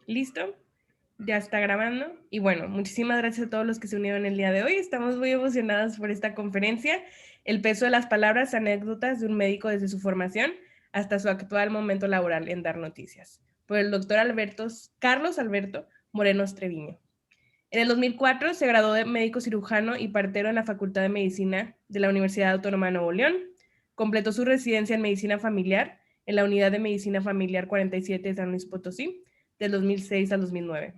Listo, ya está grabando. Y bueno, muchísimas gracias a todos los que se unieron el día de hoy. Estamos muy emocionados por esta conferencia. El peso de las palabras, anécdotas de un médico desde su formación hasta su actual momento laboral en dar noticias. Por el doctor Carlos Alberto Moreno Treviño. En el 2004 se graduó de médico cirujano y partero en la Facultad de Medicina de la Universidad Autónoma de Nuevo León. Completó su residencia en medicina familiar en la Unidad de Medicina Familiar 47 de San Luis Potosí, del 2006 al 2009.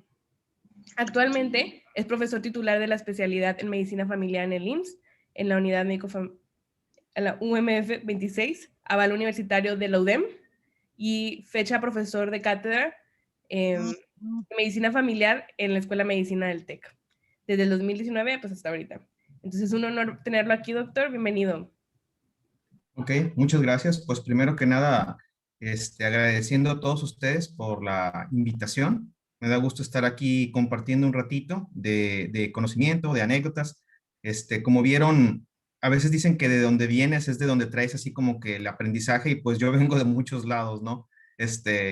Actualmente es profesor titular de la especialidad en medicina familiar en el IMSS, en la unidad en la UMF 26, aval universitario de la UDEM y fecha profesor de cátedra de medicina familiar en la Escuela de Medicina del TEC. Desde el 2019 pues hasta ahorita. Entonces es un honor tenerlo aquí, doctor. Bienvenido. Ok, muchas gracias. Pues primero que nada, agradeciendo a todos ustedes por la invitación. Me da gusto estar aquí compartiendo un ratito de conocimiento, de anécdotas. Como vieron, a veces dicen que de donde vienes es de donde traes así como que el aprendizaje y pues yo vengo de muchos lados, ¿no?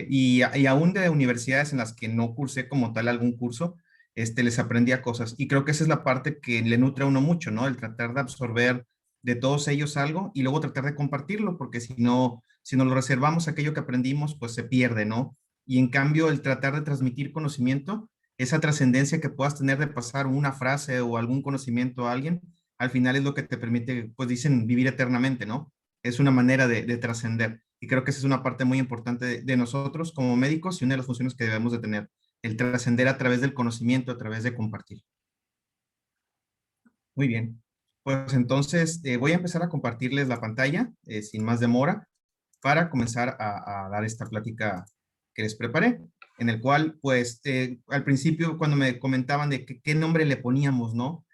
Y aún de universidades en las que no cursé como tal algún curso, les aprendía cosas. Y creo que esa es la parte que le nutre a uno mucho, ¿no? El tratar de absorber de todos ellos algo y luego tratar de compartirlo, porque si no lo reservamos aquello que aprendimos, pues se pierde, ¿no? Y en cambio, el tratar de transmitir conocimiento, esa trascendencia que puedas tener de pasar una frase o algún conocimiento a alguien, al final es lo que te permite, pues dicen, vivir eternamente, ¿no? Es una manera de trascender. Y creo que esa es una parte muy importante de nosotros como médicos y una de las funciones que debemos de tener, el trascender a través del conocimiento, a través de compartir. Muy bien. Pues entonces voy a empezar a compartirles la pantalla sin más demora para comenzar a dar esta plática que les preparé, en el cual pues al principio cuando me comentaban de qué nombre le poníamos, ¿no?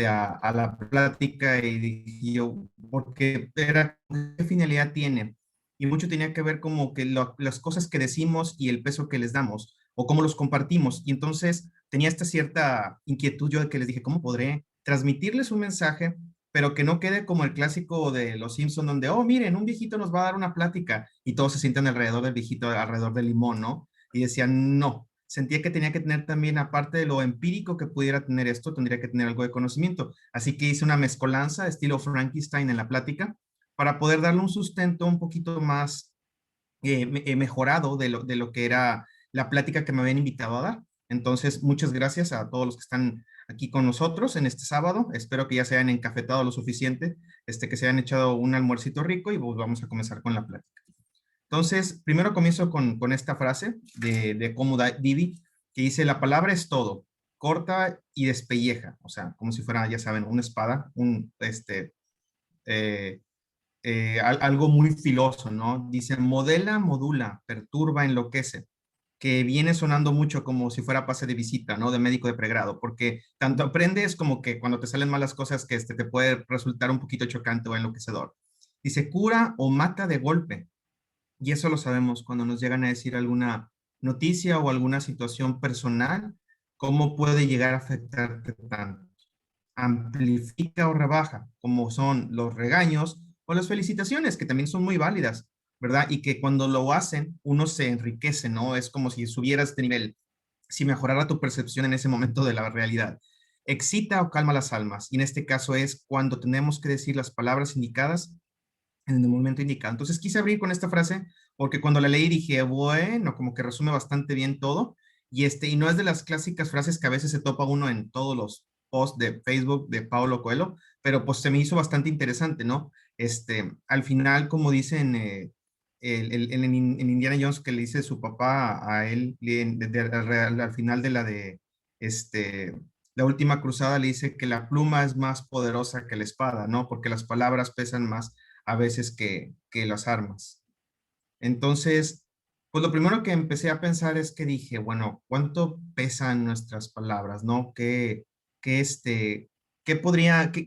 A la plática y dije yo, porque era, ¿qué finalidad tiene? Y mucho tenía que ver como que las cosas que decimos y el peso que les damos o cómo los compartimos. Y entonces tenía esta cierta inquietud yo de que les dije, ¿cómo podré transmitirles un mensaje, pero que no quede como el clásico de Los Simpson donde, oh, miren, un viejito nos va a dar una plática y todos se sientan alrededor del viejito, alrededor del limón, ¿no? Y decían, no, sentía que tenía que tener también, aparte de lo empírico que pudiera tener esto, tendría que tener algo de conocimiento. Así que hice una mezcolanza, estilo Frankenstein en la plática, para poder darle un sustento un poquito más mejorado de lo que era la plática que me habían invitado a dar. Entonces, muchas gracias a todos los que están aquí con nosotros en este sábado. Espero que ya se hayan encafetado lo suficiente, que se hayan echado un almuercito rico y pues vamos a comenzar con la plática. Entonces, primero comienzo con esta frase de Como Divi, que dice, la palabra es todo, corta y despelleja, o sea, como si fuera, ya saben, una espada, eh, algo muy filoso, ¿no? Dice, modela, modula, perturba, enloquece, que viene sonando mucho como si fuera pase de visita, ¿no? De médico de pregrado, porque tanto aprendes como que cuando te salen malas cosas que te puede resultar un poquito chocante o enloquecedor. Dice, cura o mata de golpe. Y eso lo sabemos cuando nos llegan a decir alguna noticia o alguna situación personal, cómo puede llegar a afectarte tanto. Amplifica o rebaja, como son los regaños o las felicitaciones, que también son muy válidas, ¿verdad? Y que cuando lo hacen, uno se enriquece, ¿no? Es como si subieras de nivel, si mejorara tu percepción en ese momento de la realidad. Excita o calma las almas. Y en este caso es cuando tenemos que decir las palabras indicadas en el momento indicado. Entonces quise abrir con esta frase porque cuando la leí dije, bueno, como que resume bastante bien todo. Y no es de las clásicas frases que a veces se topa uno en todos los posts de Facebook de Paulo Coelho, pero pues se me hizo bastante interesante, ¿no? Al final, como dicen en Indiana Jones, que le dice su papá a él al final de la última cruzada, le dice que la pluma es más poderosa que la espada, ¿no? Porque las palabras pesan más a veces que las armas. Entonces, pues lo primero que empecé a pensar es que dije, bueno, ¿cuánto pesan nuestras palabras, no? ¿Qué, qué podría, qué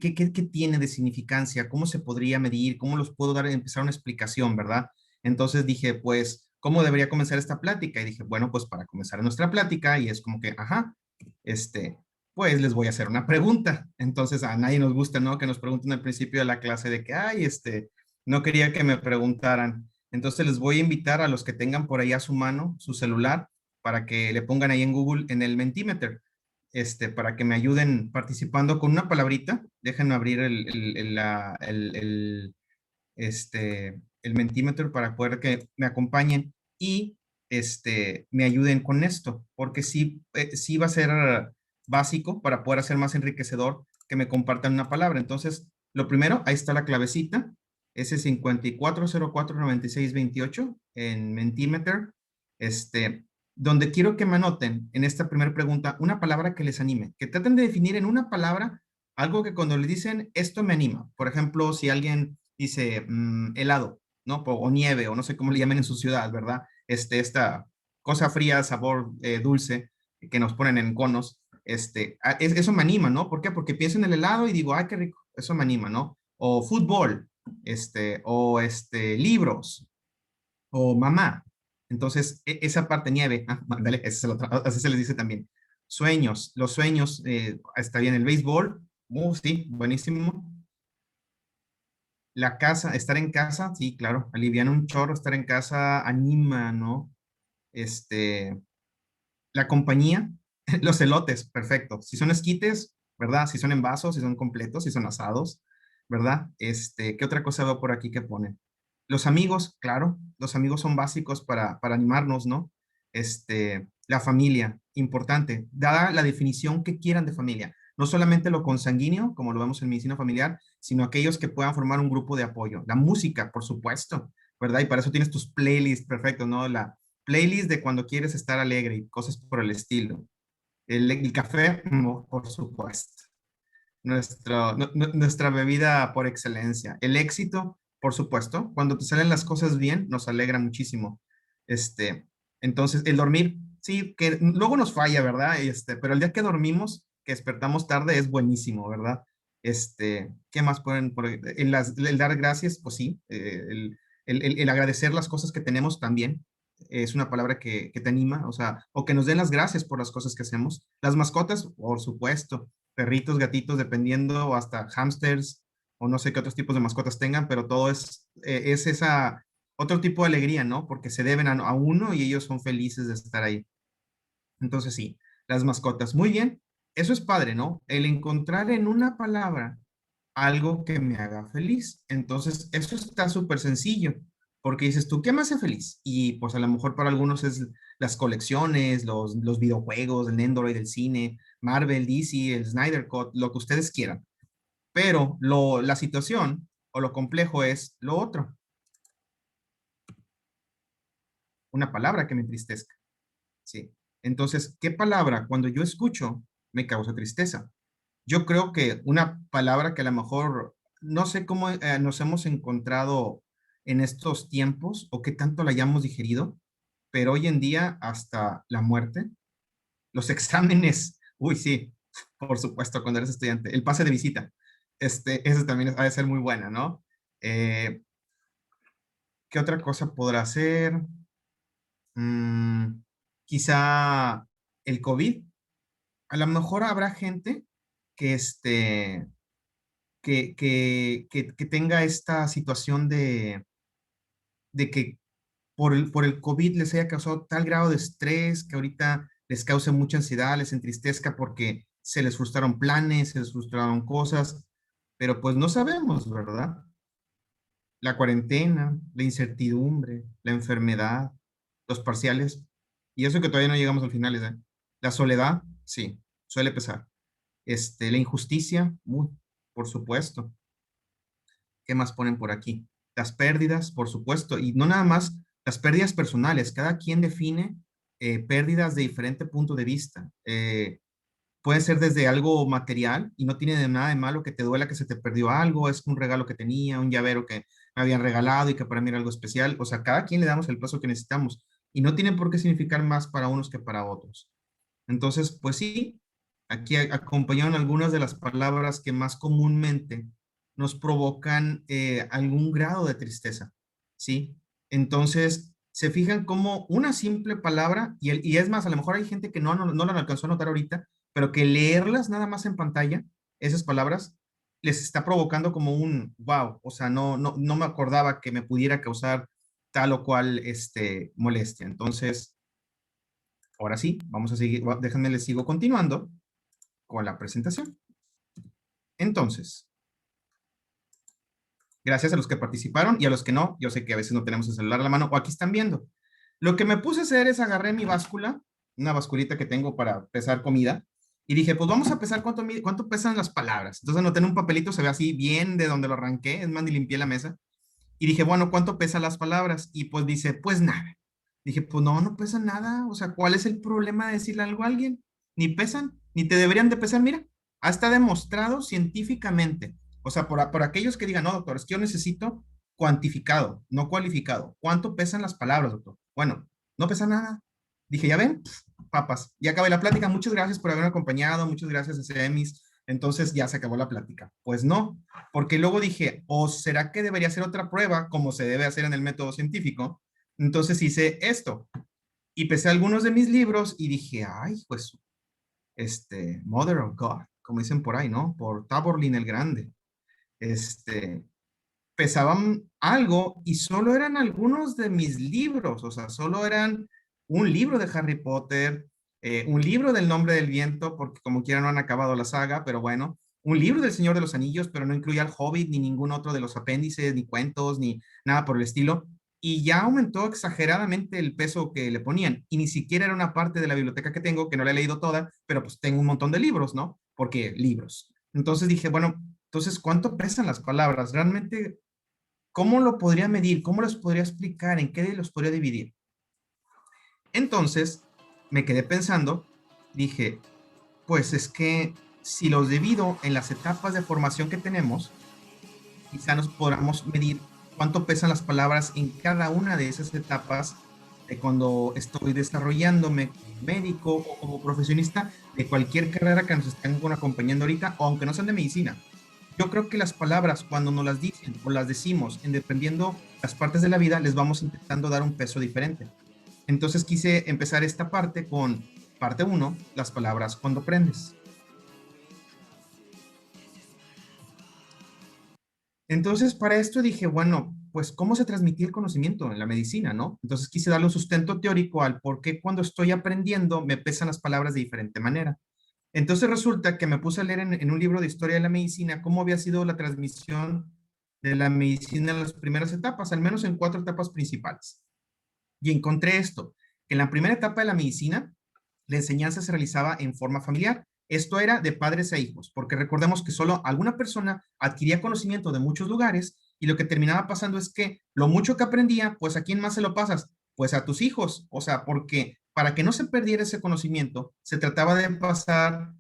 tiene de significancia? ¿Cómo se podría medir? ¿Cómo los puedo dar, empezar una explicación, verdad? Entonces dije, pues, ¿cómo debería comenzar esta plática? Y dije, bueno, pues para comenzar nuestra plática, y es como que, ajá, este, pues les voy a hacer una pregunta. Entonces a nadie nos gusta, ¿no? Que nos pregunten al principio de la clase de que, ay, no quería que me preguntaran. Entonces les voy a invitar a los que tengan por ahí a su mano su celular para que le pongan ahí en Google en el Mentimeter, para que me ayuden participando con una palabrita. Déjenme abrir el Mentimeter para poder que me acompañen y me ayuden con esto, porque sí, sí va a ser básico para poder hacer más enriquecedor que me compartan una palabra. Entonces, lo primero, ahí está la clavecita, ese 54049628 en Mentimeter, donde quiero que me anoten en esta primera pregunta una palabra que les anime, que traten de definir en una palabra algo que cuando le dicen esto me anima. Por ejemplo, si alguien dice helado, ¿no? O nieve, o no sé cómo le llamen en su ciudad, ¿verdad? Esta cosa fría, sabor dulce que nos ponen en conos, eso me anima, ¿no? ¿Por qué? Porque pienso en el helado y digo, ay, qué rico, eso me anima, ¿no? O fútbol, libros, o mamá. Entonces, esa parte nieve, dale, así se les dice también. Sueños, los sueños, está bien el béisbol, sí, buenísimo. La casa, estar en casa, sí, claro, aliviana un chorro, estar en casa anima, ¿no? Este, la compañía, los elotes, perfecto. Si son esquites, ¿verdad? Si son en vasos, si son completos, si son asados, ¿verdad? ¿Qué otra cosa veo por aquí que pone? Los amigos, claro, los amigos son básicos para animarnos, ¿no? La familia, importante, dada la definición que quieran de familia, no solamente lo consanguíneo, como lo vemos en medicina familiar, sino aquellos que puedan formar un grupo de apoyo. La música, por supuesto, ¿verdad? Y para eso tienes tus playlists, perfecto, ¿no? La playlist de cuando quieres estar alegre y cosas por el estilo. El café, no, por supuesto. Nuestra bebida por excelencia. El éxito, por supuesto. Cuando te salen las cosas bien, nos alegra muchísimo. Entonces, el dormir, sí, que luego nos falla, ¿verdad? Pero el día que dormimos, que despertamos tarde, es buenísimo, ¿verdad? ¿Qué más pueden? El dar gracias, pues sí. El agradecer las cosas que tenemos también es una palabra que te anima, o sea, o que nos den las gracias por las cosas que hacemos. Las mascotas, por supuesto, perritos, gatitos, dependiendo, o hasta hamsters, o no sé qué otros tipos de mascotas tengan, pero todo es esa otro tipo de alegría, ¿no? Porque se deben a uno y ellos son felices de estar ahí. Entonces sí, las mascotas. Muy bien, eso es padre, ¿no? El encontrar en una palabra algo que me haga feliz. Entonces, eso está súper sencillo, porque dices tú, ¿qué me hace feliz? Y pues a lo mejor para algunos es las colecciones, los videojuegos, el Android, el cine, Marvel, DC, el Snyder Cut, lo que ustedes quieran. Pero la situación o lo complejo es lo otro, una palabra que me entristezca, ¿sí? Entonces, ¿qué palabra cuando yo escucho me causa tristeza? Yo creo que una palabra que a lo mejor no sé cómo nos hemos encontrado en estos tiempos o qué tanto la hayamos digerido, pero hoy en día hasta la muerte, los exámenes, uy, sí, por supuesto, cuando eres estudiante, el pase de visita, ese también ha de ser muy buena, ¿no? Eh, ¿Qué otra cosa podrá ser? Mm, quizá el COVID. A lo mejor habrá gente que, que tenga esta situación de que por el COVID les haya causado tal grado de estrés que ahorita les cause mucha ansiedad, les entristezca porque se les frustraron planes, se les frustraron cosas, pero pues no sabemos, ¿verdad? La cuarentena, la incertidumbre, la enfermedad, los parciales, y eso que todavía no llegamos al final, ¿eh? La soledad, sí, suele pesar. La injusticia, por supuesto. ¿Qué más ponen por aquí? Las pérdidas, por supuesto, y no nada más las pérdidas personales, cada quien define pérdidas de diferente punto de vista. Puede ser desde algo material y no tiene nada de malo que te duela que se te perdió algo, es un regalo que tenía, un llavero que me habían regalado y que para mí era algo especial. O sea, cada quien le damos el paso que necesitamos y no tiene por qué significar más para unos que para otros. Entonces, pues sí, aquí acompañaron algunas de las palabras que más comúnmente nos provocan algún grado de tristeza, ¿sí? Entonces, se fijan como una simple palabra, y es más, a lo mejor hay gente que no la alcanzó a notar ahorita, pero que leerlas nada más en pantalla, esas palabras, les está provocando como un wow, o sea, no me acordaba que me pudiera causar tal o cual molestia. Entonces, ahora sí, vamos a seguir, déjenme les sigo continuando con la presentación. Entonces, gracias a los que participaron y a los que no, yo sé que a veces no tenemos el celular a la mano o aquí están viendo. Lo que me puse a hacer es agarré mi báscula, una basculita que tengo para pesar comida, y dije, pues vamos a pesar cuánto pesan las palabras. Entonces anoté en un papelito, se ve así bien de donde lo arranqué, es más, ni limpié la mesa. Y dije, bueno, ¿cuánto pesan las palabras? Y pues dice, pues nada. Dije, pues no, no pesan nada. O sea, ¿cuál es el problema de decirle algo a alguien? Ni pesan, ni te deberían de pesar. Mira, está demostrado científicamente. O sea, por aquellos que digan, no, doctor, es que yo necesito cuantificado, no cualificado. ¿Cuánto pesan las palabras, doctor? Bueno, no pesa nada. Dije, ya ven, papas. Ya acabé la plática. Muchas gracias por haberme acompañado. Muchas gracias, SEMIS. Entonces ya se acabó la plática. Pues no, porque luego dije, ¿o será que debería hacer otra prueba como se debe hacer en el método científico? Entonces hice esto y pesé algunos de mis libros y dije, ay, pues, Mother of God, como dicen por ahí, ¿no? Por Taborlin el Grande. Este, pesaban algo y solo eran algunos de mis libros, o sea, solo eran un libro de Harry Potter, un libro del Nombre del Viento, porque como quiera no han acabado la saga, pero bueno, un libro del Señor de los Anillos, pero no incluía al Hobbit ni ningún otro de los apéndices, ni cuentos, ni nada por el estilo. Y ya aumentó exageradamente el peso que le ponían. Y ni siquiera era una parte de la biblioteca que tengo, que no la he leído toda, pero pues tengo un montón de libros, ¿no? Porque libros. Entonces dije, bueno, entonces, ¿cuánto pesan las palabras? Realmente ¿cómo lo podría medir? ¿Cómo los podría explicar? ¿En qué los podría dividir? Entonces, me quedé pensando, dije, pues es que si los divido en las etapas de formación que tenemos, quizá nos podamos medir cuánto pesan las palabras en cada una de esas etapas de cuando estoy desarrollándome como médico o como profesionista de cualquier carrera que nos estén acompañando ahorita, o aunque no sean de medicina. Yo creo que las palabras, cuando nos las dicen o las decimos, en dependiendo las partes de la vida, les vamos intentando dar un peso diferente. Entonces quise empezar esta parte con parte uno, las palabras cuando aprendes. Entonces, para esto dije, bueno, pues cómo se transmitía el conocimiento en la medicina, ¿no? Entonces quise darle un sustento teórico al por qué cuando estoy aprendiendo me pesan las palabras de diferente manera. Entonces resulta que me puse a leer en un libro de historia de la medicina cómo había sido la transmisión de la medicina en las primeras etapas, al menos en 4 etapas principales. Y encontré esto, que en la primera etapa de la medicina, la enseñanza se realizaba en forma familiar. Esto era de padres e hijos, porque recordemos que solo alguna persona adquiría conocimiento de muchos lugares y lo que terminaba pasando es que lo mucho que aprendía, pues ¿a quién más se lo pasas? Pues a tus hijos, o sea, porque para que no se perdiera ese conocimiento, se trataba de pasar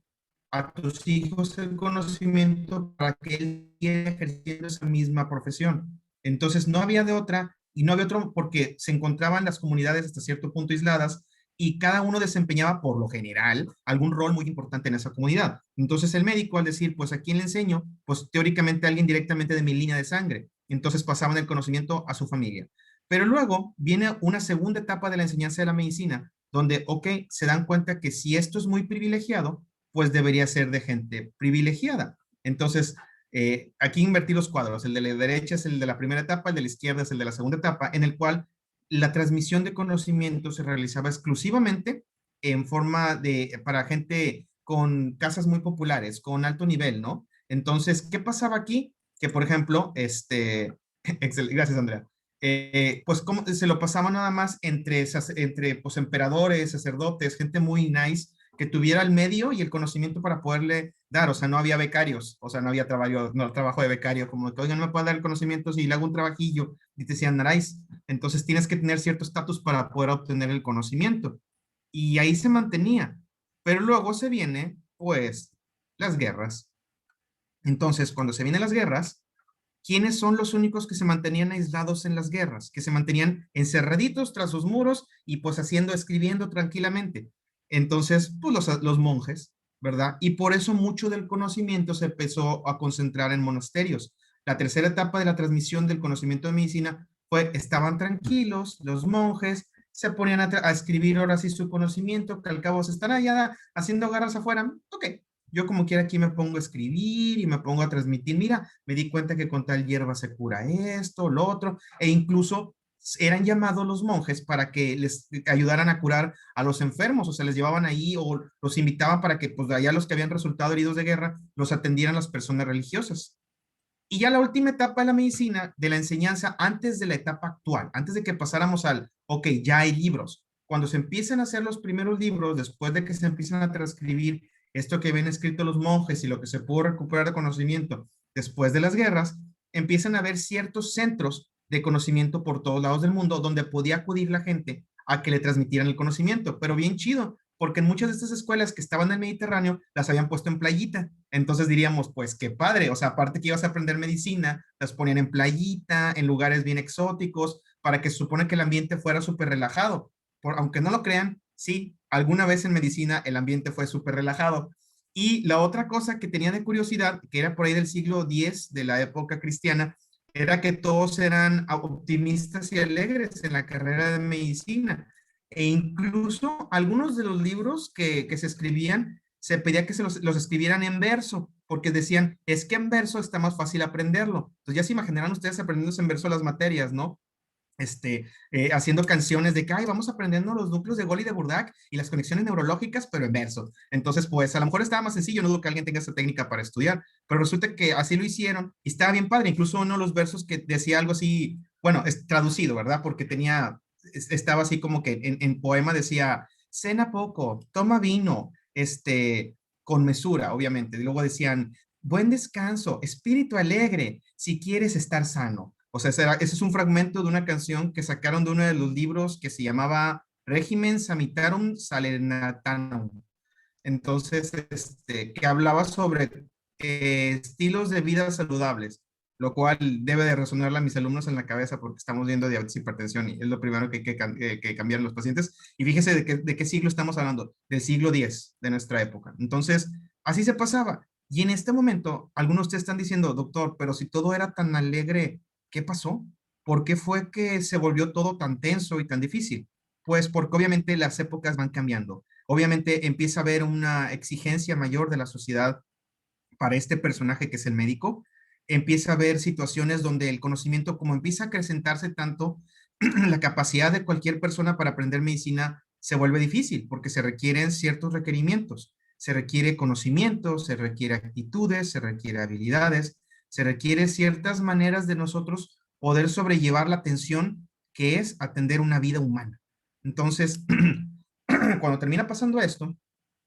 a tus hijos el conocimiento para que él siga ejerciendo esa misma profesión. Entonces no había de otra y no había otro porque se encontraban las comunidades hasta cierto punto aisladas y cada uno desempeñaba por lo general algún rol muy importante en esa comunidad. Entonces el médico al decir, pues a quién le enseño, pues teóricamente a alguien directamente de mi línea de sangre. Entonces pasaban el conocimiento a su familia. Pero luego viene una segunda etapa de la enseñanza de la medicina, donde, ok, se dan cuenta que si esto es muy privilegiado, pues debería ser de gente privilegiada. Entonces, aquí invertí los cuadros. El de la derecha es el de la primera etapa, el de la izquierda es el de la segunda etapa, en el cual la transmisión de conocimiento se realizaba exclusivamente en forma de, para gente con casas muy populares, con alto nivel, ¿no? Entonces, ¿qué pasaba aquí? Que, por ejemplo, gracias, Andrea. Pues como se lo pasaba nada más entre pues, emperadores, sacerdotes, gente muy nice, que tuviera el medio y el conocimiento para poderle dar, o sea, no había becarios, o sea, no había trabajo, no, trabajo de becario, como que, oigan, no me puede dar el conocimiento si le hago un trabajillo, y te decían, naráis, entonces tienes que tener cierto estatus para poder obtener el conocimiento, y ahí se mantenía, pero luego se viene, pues, las guerras. Entonces, cuando se vienen las guerras, ¿quiénes son los únicos que se mantenían aislados en las guerras? Que se mantenían encerraditos tras sus muros y pues haciendo, escribiendo tranquilamente. Entonces, pues los monjes, ¿verdad? Y por eso mucho del conocimiento se empezó a concentrar en monasterios. La tercera etapa de la transmisión del conocimiento de medicina fue, estaban tranquilos, los monjes se ponían a escribir ahora sí su conocimiento, que al cabo se están allá haciendo garras afuera. Ok, yo como quiera aquí me pongo a escribir y me pongo a transmitir, mira, me di cuenta que con tal hierba se cura esto, lo otro, e incluso eran llamados los monjes para que les ayudaran a curar a los enfermos, o sea, les llevaban ahí o los invitaban para que pues allá los que habían resultado heridos de guerra los atendieran las personas religiosas. Y ya la última etapa de la medicina, de la enseñanza, antes de la etapa actual, antes de que pasáramos al, ok, ya hay libros. Cuando se empiezan a hacer los primeros libros, después de que se empiezan a transcribir esto que habían escrito los monjes y lo que se pudo recuperar de conocimiento después de las guerras, empiezan a haber ciertos centros de conocimiento por todos lados del mundo donde podía acudir la gente a que le transmitieran el conocimiento, pero bien chido, porque en muchas de estas escuelas que estaban en el Mediterráneo las habían puesto en playita. Entonces diríamos, pues qué padre, o sea, aparte que ibas a aprender medicina, las ponían en playita, en lugares bien exóticos, para que se supone que el ambiente fuera súper relajado. Aunque no lo crean, sí, alguna vez en medicina el ambiente fue súper relajado. Y la otra cosa que tenía de curiosidad, que era por ahí del siglo X, de la época cristiana, era que todos eran optimistas y alegres en la carrera de medicina. E incluso algunos de los libros que se escribían, se pedía que los escribieran en verso, porque decían, es que en verso está más fácil aprenderlo. Entonces ya se imaginarán ustedes aprendiendo en verso las materias, ¿no? Haciendo canciones de que, ay, vamos aprendiendo los núcleos de Gol y de Burdak y las conexiones neurológicas, pero en verso. Entonces, pues, a lo mejor estaba más sencillo, no dudo que alguien tenga esa técnica para estudiar, pero resulta que así lo hicieron y estaba bien padre. Incluso uno de los versos que decía algo así, bueno, es traducido, ¿verdad? Porque estaba así como que en poema decía, cena poco, toma vino, con mesura, obviamente. Y luego decían, buen descanso, espíritu alegre, si quieres estar sano. O sea, ese es un fragmento de una canción que sacaron de uno de los libros que se llamaba Regimen Samitarum Salernatanum. Entonces, que hablaba sobre estilos de vida saludables, lo cual debe de resonarle a mis alumnos en la cabeza porque estamos viendo diabetes y hipertensión y es lo primero que hay que cambiar en los pacientes. Y fíjese de qué siglo estamos hablando, del siglo X de nuestra época. Entonces, así se pasaba. Y en este momento, algunos de ustedes están diciendo, doctor, pero si todo era tan alegre, ¿qué pasó? ¿Por qué fue que se volvió todo tan tenso y tan difícil? Pues porque obviamente las épocas van cambiando. Obviamente empieza a haber una exigencia mayor de la sociedad para este personaje que es el médico. Empieza a haber situaciones donde el conocimiento, como empieza a acrecentarse tanto, la capacidad de cualquier persona para aprender medicina se vuelve difícil porque se requieren ciertos requerimientos. Se requiere conocimiento, se requiere actitudes, se requiere habilidades, se requiere ciertas maneras de nosotros poder sobrellevar la tensión que es atender una vida humana. Entonces, cuando termina pasando esto,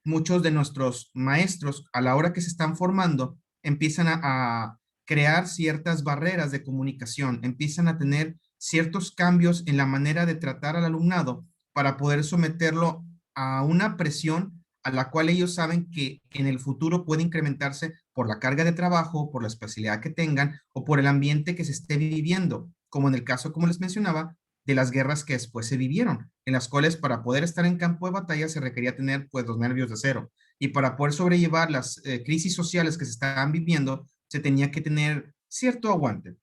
muchos de nuestros maestros, a la hora que se están formando, empiezan a crear ciertas barreras de comunicación, empiezan a tener ciertos cambios en la manera de tratar al alumnado para poder someterlo a una presión a la cual ellos saben que en el futuro puede incrementarse por la carga de trabajo, por la especialidad que tengan o por el ambiente que se esté viviendo, como en el caso, como les mencionaba, de las guerras que después se vivieron, en las cuales para poder estar en campo de batalla se requería tener pues los nervios de cero y para poder sobrellevar las crisis sociales que se estaban viviendo se tenía que tener cierto aguante.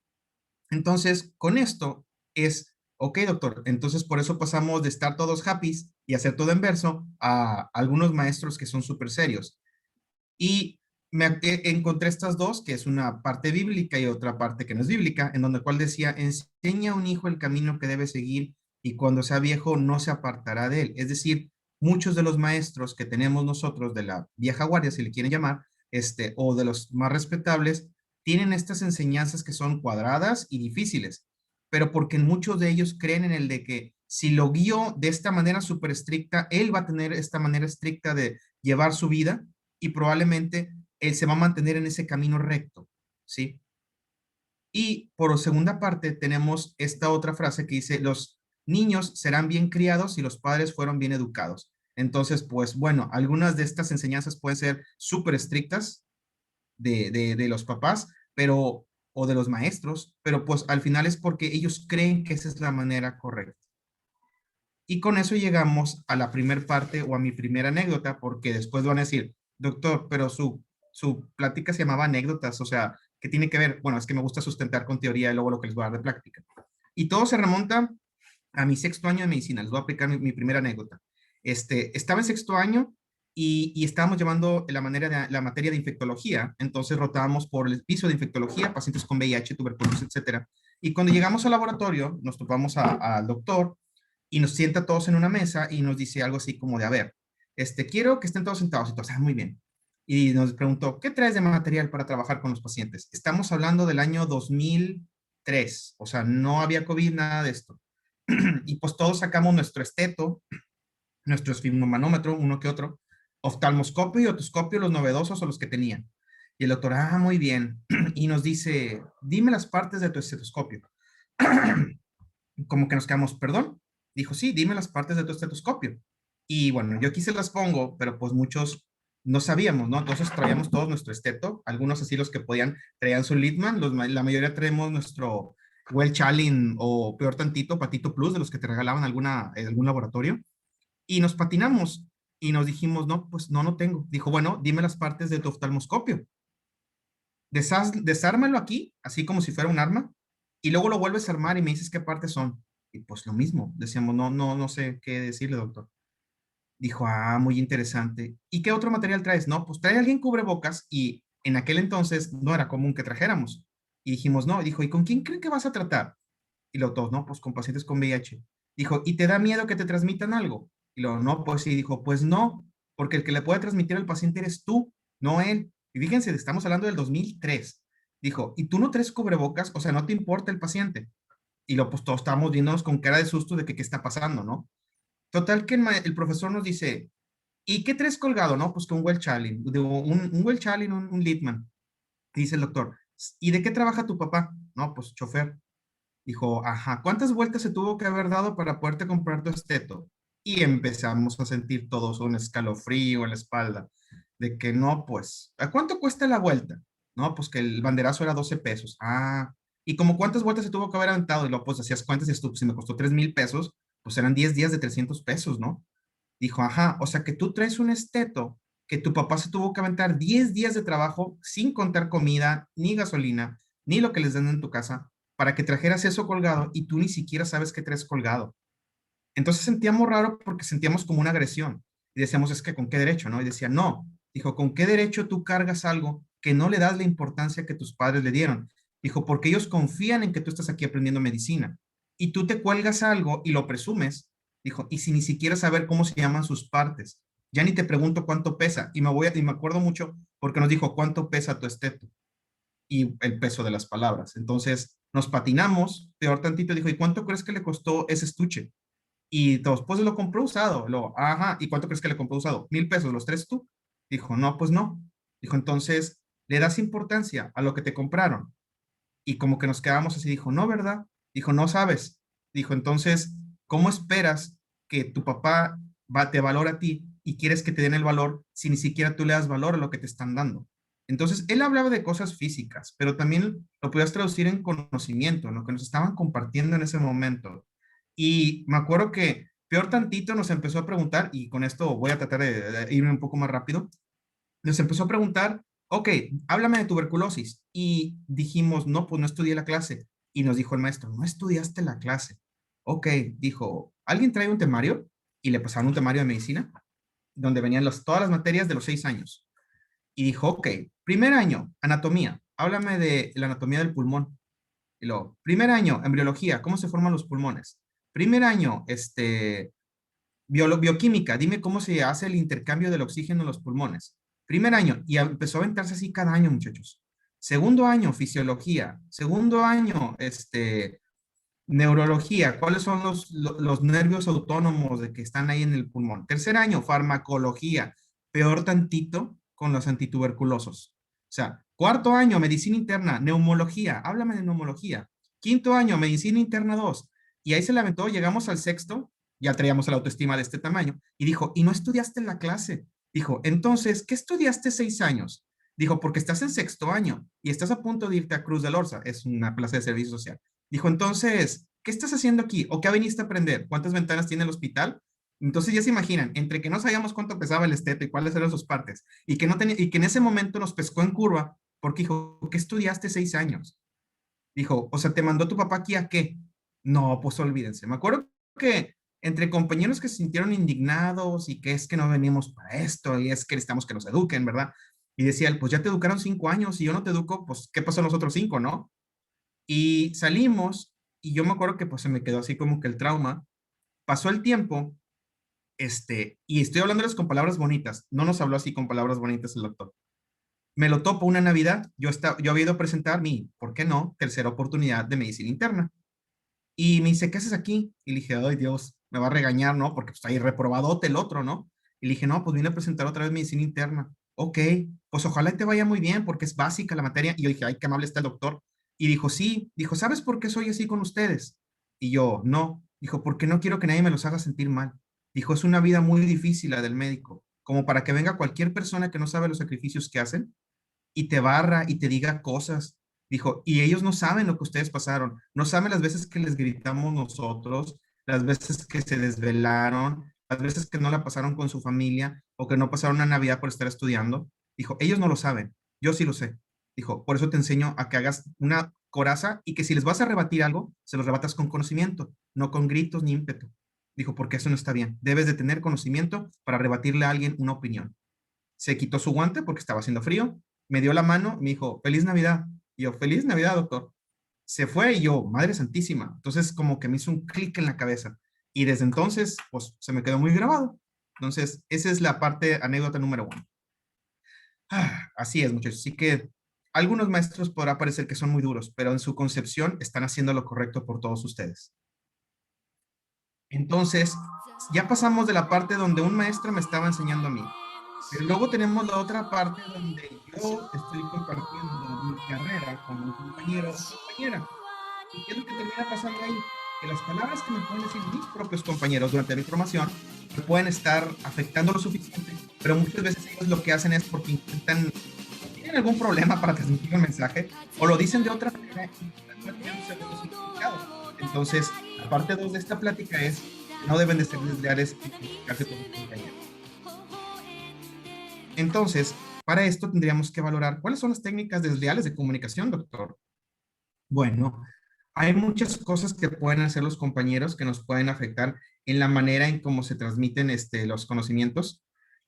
Entonces, con esto es, ok, doctor, entonces por eso pasamos de estar todos happy y hacer todo en verso a algunos maestros que son súper serios. Y encontré estas dos, que es una parte bíblica y otra parte que no es bíblica, en donde cual decía, enseña a un hijo el camino que debe seguir y cuando sea viejo no se apartará de él. Es decir, muchos de los maestros que tenemos nosotros de la vieja guardia, si le quieren llamar, o de los más respetables, tienen estas enseñanzas que son cuadradas y difíciles, pero porque muchos de ellos creen en el de que si lo guío de esta manera súper estricta, él va a tener esta manera estricta de llevar su vida y probablemente él se va a mantener en ese camino recto, ¿sí? Y por segunda parte tenemos esta otra frase que dice, los niños serán bien criados si los padres fueron bien educados. Entonces, pues bueno, algunas de estas enseñanzas pueden ser súper estrictas de los papás, pero, o de los maestros, pero pues al final es porque ellos creen que esa es la manera correcta. Y con eso llegamos a la primer parte o a mi primera anécdota, porque después van a decir, doctor, pero su plática se llamaba anécdotas, o sea, ¿qué tiene que ver? Bueno, es que me gusta sustentar con teoría y luego lo que les voy a dar de práctica. Y todo se remonta a mi sexto año de medicina. Les voy a aplicar mi primera anécdota. Estaba en sexto año y estábamos llevando la materia de infectología, entonces rotábamos por el piso de infectología, pacientes con VIH, tuberculosis, etcétera. Y cuando llegamos al laboratorio, nos topamos al doctor y nos sienta todos en una mesa y nos dice algo así como de, a ver, quiero que estén todos sentados y todos, muy bien. Y nos preguntó, ¿qué traes de material para trabajar con los pacientes? Estamos hablando del año 2003, o sea, no había COVID, nada de esto. Y pues todos sacamos nuestro esteto, nuestro esfigmomanómetro, uno que otro, oftalmoscopio y otoscopio, los novedosos o los que tenían. Y el doctor, muy bien. Y nos dice, dime las partes de tu estetoscopio. Como que nos quedamos, perdón. Dijo, sí, dime las partes de tu estetoscopio. Y bueno, yo aquí se las pongo, pero pues muchos no sabíamos, ¿no? Entonces traíamos todos nuestro esteto, algunos así los que podían, traían su Littmann, la mayoría traemos nuestro Well Chalin o peor tantito, Patito Plus, de los que te regalaban en algún laboratorio, y nos patinamos y nos dijimos, no, pues no, no tengo. Dijo, bueno, dime las partes de tu oftalmoscopio. Desármalo aquí, así como si fuera un arma, y luego lo vuelves a armar y me dices qué partes son. Y pues lo mismo, decíamos, no, no, no sé qué decirle, doctor. Dijo, muy interesante. ¿Y qué otro material traes? No, pues trae alguien cubrebocas y en aquel entonces no era común que trajéramos. Y dijimos, no, dijo, ¿y con quién creen que vas a tratar? Y lo todos, no, pues con pacientes con VIH. Dijo, ¿y te da miedo que te transmitan algo? Y lo no, pues sí, dijo, pues no, porque el que le puede transmitir al paciente eres tú, no él. Y fíjense, estamos hablando del 2003. Dijo, ¿y tú no traes cubrebocas? O sea, no te importa el paciente. Y lo, pues todos estábamos viéndonos con cara de susto de que qué está pasando, ¿no? Total que el profesor nos dice, ¿y qué traes colgado? No, pues que un Well Chalin, un Well Chalin, un Littmann. Dice el doctor, ¿y de qué trabaja tu papá? No, pues chofer. Dijo, ajá, ¿cuántas vueltas se tuvo que haber dado para poderte comprar tu esteto? Y empezamos a sentir todos un escalofrío en la espalda, de que no, pues, ¿a cuánto cuesta la vuelta? No, pues que el banderazo era 12 pesos. ¿Y como cuántas vueltas se tuvo que haber aventado? Y luego, pues, hacías cuentas y esto, si me costó 3,000 pesos, pues eran 10 días de 300 pesos, ¿no? Dijo, ajá, o sea que tú traes un esteto que tu papá se tuvo que aventar 10 días de trabajo sin contar comida, ni gasolina, ni lo que les dan en tu casa, para que trajeras eso colgado y tú ni siquiera sabes que traes colgado. Entonces sentíamos raro porque sentíamos como una agresión. Y decíamos, es que ¿con qué derecho? ¿No? Y decía, no. Dijo, ¿con qué derecho tú cargas algo que no le das la importancia que tus padres le dieron? Dijo, porque ellos confían en que tú estás aquí aprendiendo medicina. Y tú te cuelgas algo y lo presumes. Dijo, y sin ni siquiera saber cómo se llaman sus partes. Ya ni te pregunto cuánto pesa. Y me acuerdo mucho porque nos dijo, ¿cuánto pesa tu esteto? Y el peso de las palabras. Entonces nos patinamos, peor tantito, dijo, ¿y cuánto crees que le costó ese estuche? Y todos, pues lo compró usado. Ajá, ¿y cuánto crees que le compró usado? 1,000 pesos, ¿los tres tú? Dijo, no, pues no. Dijo, entonces, ¿le das importancia a lo que te compraron? Y como que nos quedamos así, dijo, no, ¿verdad? Dijo, no sabes. Dijo, entonces, ¿cómo esperas que tu papá te valora a ti y quieres que te den el valor si ni siquiera tú le das valor a lo que te están dando? Entonces, él hablaba de cosas físicas, pero también lo podías traducir en conocimiento, en lo que nos estaban compartiendo en ese momento. Y me acuerdo que peor tantito nos empezó a preguntar, y con esto voy a tratar de irme un poco más rápido, nos empezó a preguntar, ok, háblame de tuberculosis. Y dijimos, no, pues no estudié la clase. Y nos dijo el maestro, no estudiaste la clase. Ok, dijo, ¿alguien trae un temario? Y le pasaron un temario de medicina, donde venían todas las materias de los 6 años. Y dijo, ok, primer año, anatomía, háblame de la anatomía del pulmón. Y luego, primer año, embriología, ¿cómo se forman los pulmones? Primer año, bioquímica, dime cómo se hace el intercambio del oxígeno en los pulmones. Primer año, y empezó a aventarse así cada año, muchachos. Segundo año, fisiología. Segundo año, neurología. ¿Cuáles son los nervios autónomos de que están ahí en el pulmón? Tercer año, farmacología. Peor tantito con los antituberculosos. O sea, cuarto año, medicina interna, neumología. Háblame de neumología. Quinto año, medicina interna 2. Y ahí se lamentó, llegamos al sexto, ya traíamos la autoestima de este tamaño, y dijo, ¿y no estudiaste en la clase? Dijo, entonces, ¿qué estudiaste 6 años? Dijo, porque estás en sexto año y estás a punto de irte a Cruz del Orza, es una plaza de servicio social. Dijo, entonces, ¿qué estás haciendo aquí? ¿O qué viniste a aprender? ¿Cuántas ventanas tiene el hospital? Entonces ya se imaginan, entre que no sabíamos cuánto pesaba el esteto y cuáles eran sus partes, y que, no tenía, y que en ese momento nos pescó en curva, porque dijo, ¿qué estudiaste 6 años? Dijo, o sea, ¿te mandó tu papá aquí a qué? No, pues olvídense. Me acuerdo que entre compañeros que se sintieron indignados y que es que no venimos para esto y es que necesitamos que nos eduquen, ¿verdad? Y decía él, pues ya te educaron 5 años y yo no te educo, pues ¿qué pasó en los otros 5, no? Y salimos y yo me acuerdo que pues se me quedó así como que el trauma. Pasó el tiempo, y estoy hablándoles con palabras bonitas. No nos habló así con palabras bonitas el doctor. Me lo topo una Navidad. Yo había ido a presentar mi, ¿por qué no?, tercera oportunidad de medicina interna. Y me dice, ¿qué haces aquí? Y le dije, ay Dios, me va a regañar, ¿no? Porque pues ahí reprobadote el otro, ¿no? Y le dije, no, pues vine a presentar otra vez medicina interna. Ok, pues ojalá y te vaya muy bien porque es básica la materia. Y yo dije, ay, qué amable está el doctor. Y dijo, sí, dijo, ¿sabes por qué soy así con ustedes? Y yo, no. Dijo, porque no quiero que nadie me los haga sentir mal. Dijo, es una vida muy difícil la del médico, como para que venga cualquier persona que no sabe los sacrificios que hacen y te barra y te diga cosas. Dijo, y ellos no saben lo que ustedes pasaron, no saben las veces que les gritamos nosotros, las veces que se desvelaron, las veces que no la pasaron con su familia o que no pasaron una Navidad por estar estudiando. Dijo, ellos no lo saben, yo sí lo sé. Dijo, por eso te enseño a que hagas una coraza y que si les vas a rebatir algo, se los rebatas con conocimiento, no con gritos ni ímpetu. Dijo, porque eso no está bien. Debes de tener conocimiento para rebatirle a alguien una opinión. Se quitó su guante porque estaba haciendo frío, me dio la mano y me dijo, feliz Navidad. Y yo, feliz Navidad, doctor. Se fue y yo, Madre Santísima. Entonces como que me hizo un clic en la cabeza. Y desde entonces, pues se me quedó muy grabado. Entonces, esa es la parte, anécdota número uno. Así es, muchachos. Así que algunos maestros podrá parecer que son muy duros, pero en su concepción están haciendo lo correcto por todos ustedes. Entonces, ya pasamos de la parte donde un maestro me estaba enseñando a mí. Pero luego tenemos la otra parte donde yo estoy compartiendo mi carrera con un compañero o compañera. ¿Y qué es lo que termina pasando ahí? Que las palabras que me pueden decir mis propios compañeros durante mi formación me pueden estar afectando lo suficiente, pero muchas veces ellos lo que hacen es porque intentan, tienen algún problema para transmitir el mensaje, o lo dicen de otra manera y están cambiándose otro significado. Entonces, la parte 2 de esta plática es que no deben de ser desleales y comunicarse con sus compañeros. Entonces, para esto tendríamos que valorar cuáles son las técnicas desleales de comunicación, doctor. Bueno, hay muchas cosas que pueden hacer los compañeros que nos pueden afectar en la manera en cómo se transmiten los conocimientos.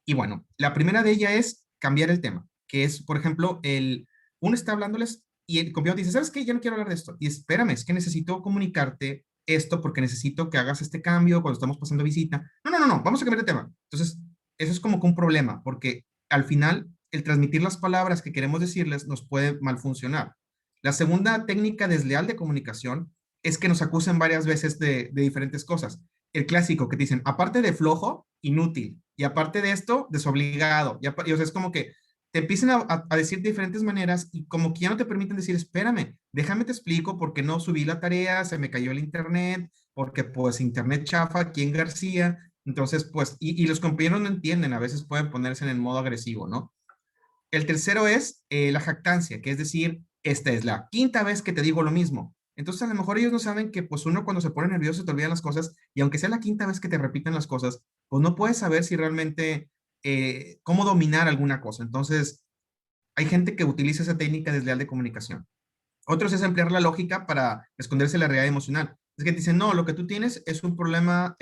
Y bueno, la primera de ellas es cambiar el tema, que es, por ejemplo, uno está hablándoles y el compañero dice, ¿sabes qué? Ya no quiero hablar de esto. Y espérame, es que necesito comunicarte esto porque necesito que hagas este cambio cuando estamos pasando visita. No, no, no, no, vamos a cambiar de tema. Entonces, eso es como que un problema, porque al final el transmitir las palabras que queremos decirles nos puede mal funcionar. La segunda técnica desleal de comunicación es que nos acusen varias veces de diferentes cosas. El clásico que dicen, aparte de flojo, inútil, y aparte de esto, desobligado. Y, o sea, es como que te empiezan a decir de diferentes maneras y como que ya no te permiten decir, espérame, déjame te explico porque no subí la tarea, se me cayó el internet, porque pues internet chafa aquí en García. Entonces, pues, y los compañeros no entienden, a veces pueden ponerse en el modo agresivo, ¿no? El tercero es la jactancia, que es decir, esta es la quinta vez que te digo lo mismo. Entonces, a lo mejor ellos no saben que pues uno cuando se pone nervioso te olvidan las cosas y aunque sea la quinta vez que te repiten las cosas, pues no puedes saber si realmente cómo dominar alguna cosa. Entonces, hay gente que utiliza esa técnica desleal de comunicación. Otros es emplear la lógica para esconderse la realidad emocional. Es que te dicen, no, lo que tú tienes es un problema,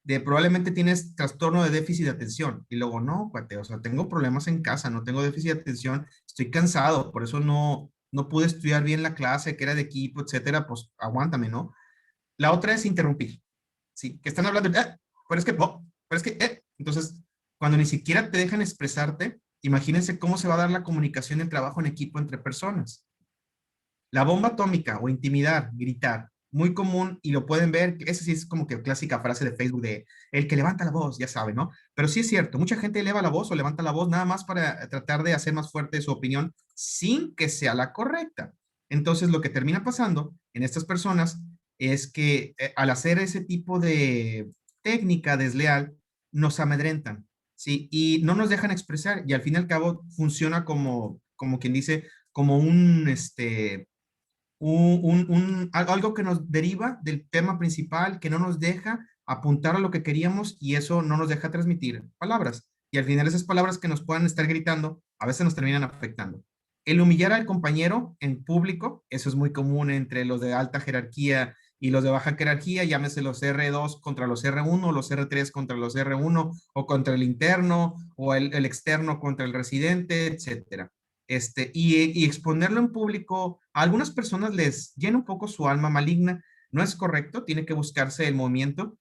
de probablemente tienes trastorno de déficit de atención. Y luego, no, cuate, o sea, tengo problemas en casa, no tengo déficit de atención, estoy cansado, por eso no pude estudiar bien la clase, que era de equipo, etcétera, pues aguántame, ¿no? La otra es interrumpir, ¿sí? Que están hablando, pero es que, oh, pero es que, entonces, cuando ni siquiera te dejan expresarte, imagínense cómo se va a dar la comunicación y el trabajo en equipo entre personas. La bomba atómica o intimidar, gritar, muy común y lo pueden ver, esa sí es como que clásica frase de Facebook de el que levanta la voz, ya sabe, ¿no? Pero sí es cierto, mucha gente eleva la voz o levanta la voz nada más para tratar de hacer más fuerte su opinión sin que sea la correcta. Entonces lo que termina pasando en estas personas es que al hacer ese tipo de técnica desleal, nos amedrentan, ¿sí? Y no nos dejan expresar y al fin y al cabo funciona como quien dice, como algo que nos deriva del tema principal, que no nos deja apuntar a lo que queríamos y eso no nos deja transmitir palabras. Y al final esas palabras que nos puedan estar gritando, a veces nos terminan afectando. El humillar al compañero en público, eso es muy común entre los de alta jerarquía y los de baja jerarquía, llámese los R2 contra los R1, los R3 contra los R1, o contra el interno, o el externo contra el residente, etcétera. y exponerlo en público, a algunas personas les llena un poco su alma maligna. No es correcto, tiene que buscarse el movimiento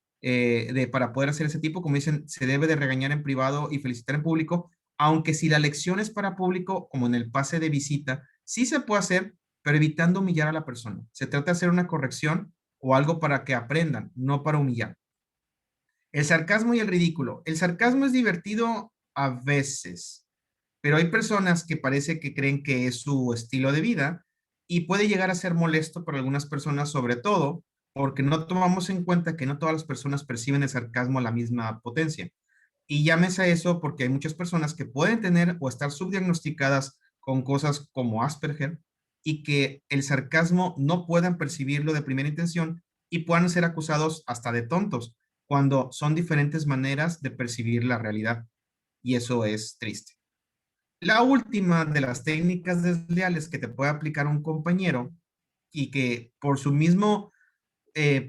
para poder hacer ese tipo, como dicen, se debe de regañar en privado y felicitar en público, aunque si la lección es para público, como en el pase de visita, sí se puede hacer, pero evitando humillar a la persona. Se trata de hacer una corrección o algo para que aprendan, no para humillar. El sarcasmo y el ridículo. El sarcasmo es divertido a veces, pero hay personas que parece que creen que es su estilo de vida y puede llegar a ser molesto para algunas personas, sobre todo porque no tomamos en cuenta que no todas las personas perciben el sarcasmo a la misma potencia. Y llámese a eso porque hay muchas personas que pueden tener o estar subdiagnosticadas con cosas como Asperger y que el sarcasmo no puedan percibirlo de primera intención y puedan ser acusados hasta de tontos cuando son diferentes maneras de percibir la realidad. Y eso es triste. La última de las técnicas desleales que te puede aplicar un compañero y que por su mismo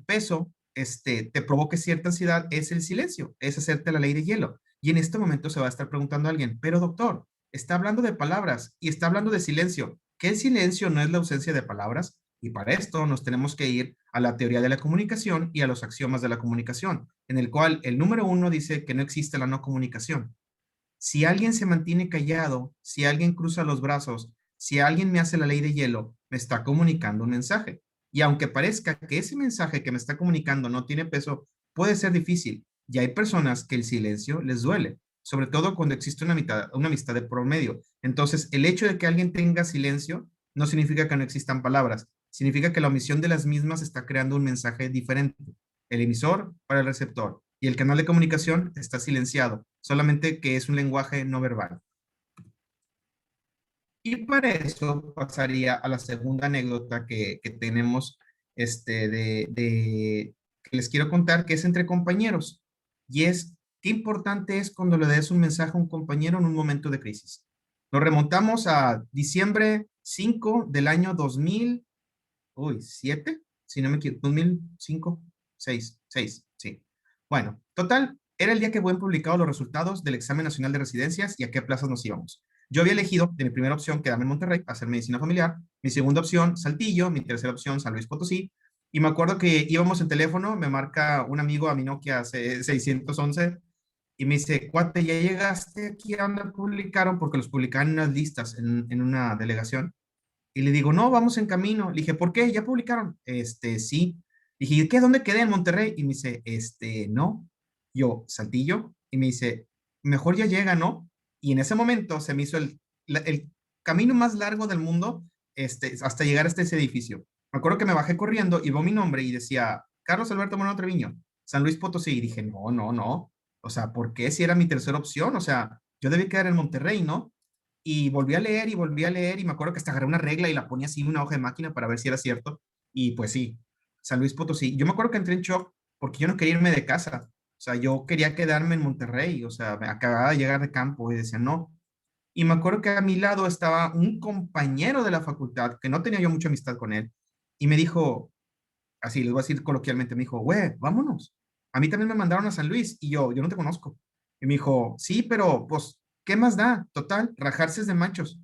peso te provoque cierta ansiedad es el silencio, es hacerte la ley de hielo. Y en este momento se va a estar preguntando a alguien, pero doctor, está hablando de palabras y está hablando de silencio. ¿Qué el silencio no es la ausencia de palabras? Y para esto nos tenemos que ir a la teoría de la comunicación y a los axiomas de la comunicación, en el cual el número 1 dice que no existe la no comunicación. Si alguien se mantiene callado, si alguien cruza los brazos, si alguien me hace la ley de hielo, me está comunicando un mensaje. Y aunque parezca que ese mensaje que me está comunicando no tiene peso, puede ser difícil. Y hay personas que el silencio les duele, sobre todo cuando existe una amistad de promedio. Entonces, el hecho de que alguien tenga silencio no significa que no existan palabras, significa que la omisión de las mismas está creando un mensaje diferente. El emisor para el receptor y el canal de comunicación está silenciado, solamente que es un lenguaje no verbal. Y para eso pasaría a la segunda anécdota que tenemos que les quiero contar, que es entre compañeros. Y es, qué importante es cuando le des un mensaje a un compañero en un momento de crisis. Nos remontamos a diciembre 5 del año 2007, si no me equivoco, 2005, 6, sí. Bueno, total, era el día que habían publicado los resultados del examen nacional de residencias y a qué plazas nos íbamos. Yo había elegido de mi primera opción quedarme en Monterrey, hacer medicina familiar, mi segunda opción Saltillo, mi tercera opción San Luis Potosí, y me acuerdo que íbamos en teléfono, me marca un amigo a mi Nokia 611 y me dice, cuate, ¿ya llegaste aquí a donde publicaron? Porque los publicaban en unas listas en una delegación. Y le digo, no, vamos en camino. Le dije, ¿por qué? ¿Ya publicaron? Sí. Le dije, ¿qué? ¿Dónde quedé? En Monterrey. Y me dice, no. Yo, Saltillo. Y me dice, mejor ya llega, ¿no? Y en ese momento se me hizo el camino más largo del mundo, hasta llegar hasta ese edificio. Me acuerdo que me bajé corriendo y veo mi nombre y decía, Carlos Alberto Moreno Treviño, San Luis Potosí. Y dije, no, no, no. O sea, ¿por qué si era mi tercera opción? O sea, yo debí quedar en Monterrey, ¿no? Y volví a leer y volví a leer y me acuerdo que hasta agarré una regla y la ponía así en una hoja de máquina para ver si era cierto. Y pues sí, San Luis Potosí. Yo me acuerdo que entré en shock porque yo no quería irme de casa. O sea, yo quería quedarme en Monterrey. O sea, me acababa de llegar de campo y decía no. Y me acuerdo que a mi lado estaba un compañero de la facultad que no tenía yo mucha amistad con él. Y me dijo, así les voy a decir coloquialmente, me dijo, güey, vámonos. A mí también me mandaron a San Luis y yo no te conozco. Y me dijo, sí, pero pues, ¿qué más da? Total, rajarse es de machos.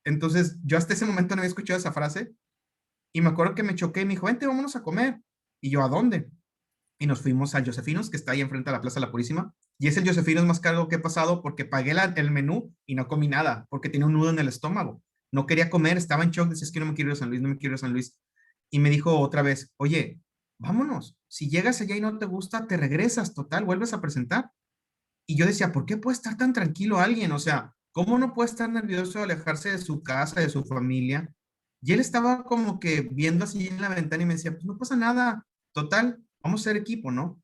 Entonces, yo hasta ese momento no había escuchado esa frase y me acuerdo que me choqué y me dijo, vente, vámonos a comer. Y yo, ¿a dónde? Y nos fuimos al Josefinos, que está ahí enfrente de la Plaza de la Purísima. Y es el Josefinos más caro que he pasado porque pagué el menú y no comí nada, porque tenía un nudo en el estómago. No quería comer, estaba en shock, decía, es que no me quiero ir a San Luis, no me quiero ir a San Luis. Y me dijo otra vez, oye, vámonos. Si llegas allá y no te gusta, te regresas, total, vuelves a presentar. Y yo decía, ¿por qué puede estar tan tranquilo alguien? O sea, ¿cómo no puede estar nervioso de alejarse de su casa, de su familia? Y él estaba como que viendo así en la ventana y me decía, pues no pasa nada, total, vamos a ser equipo, ¿no?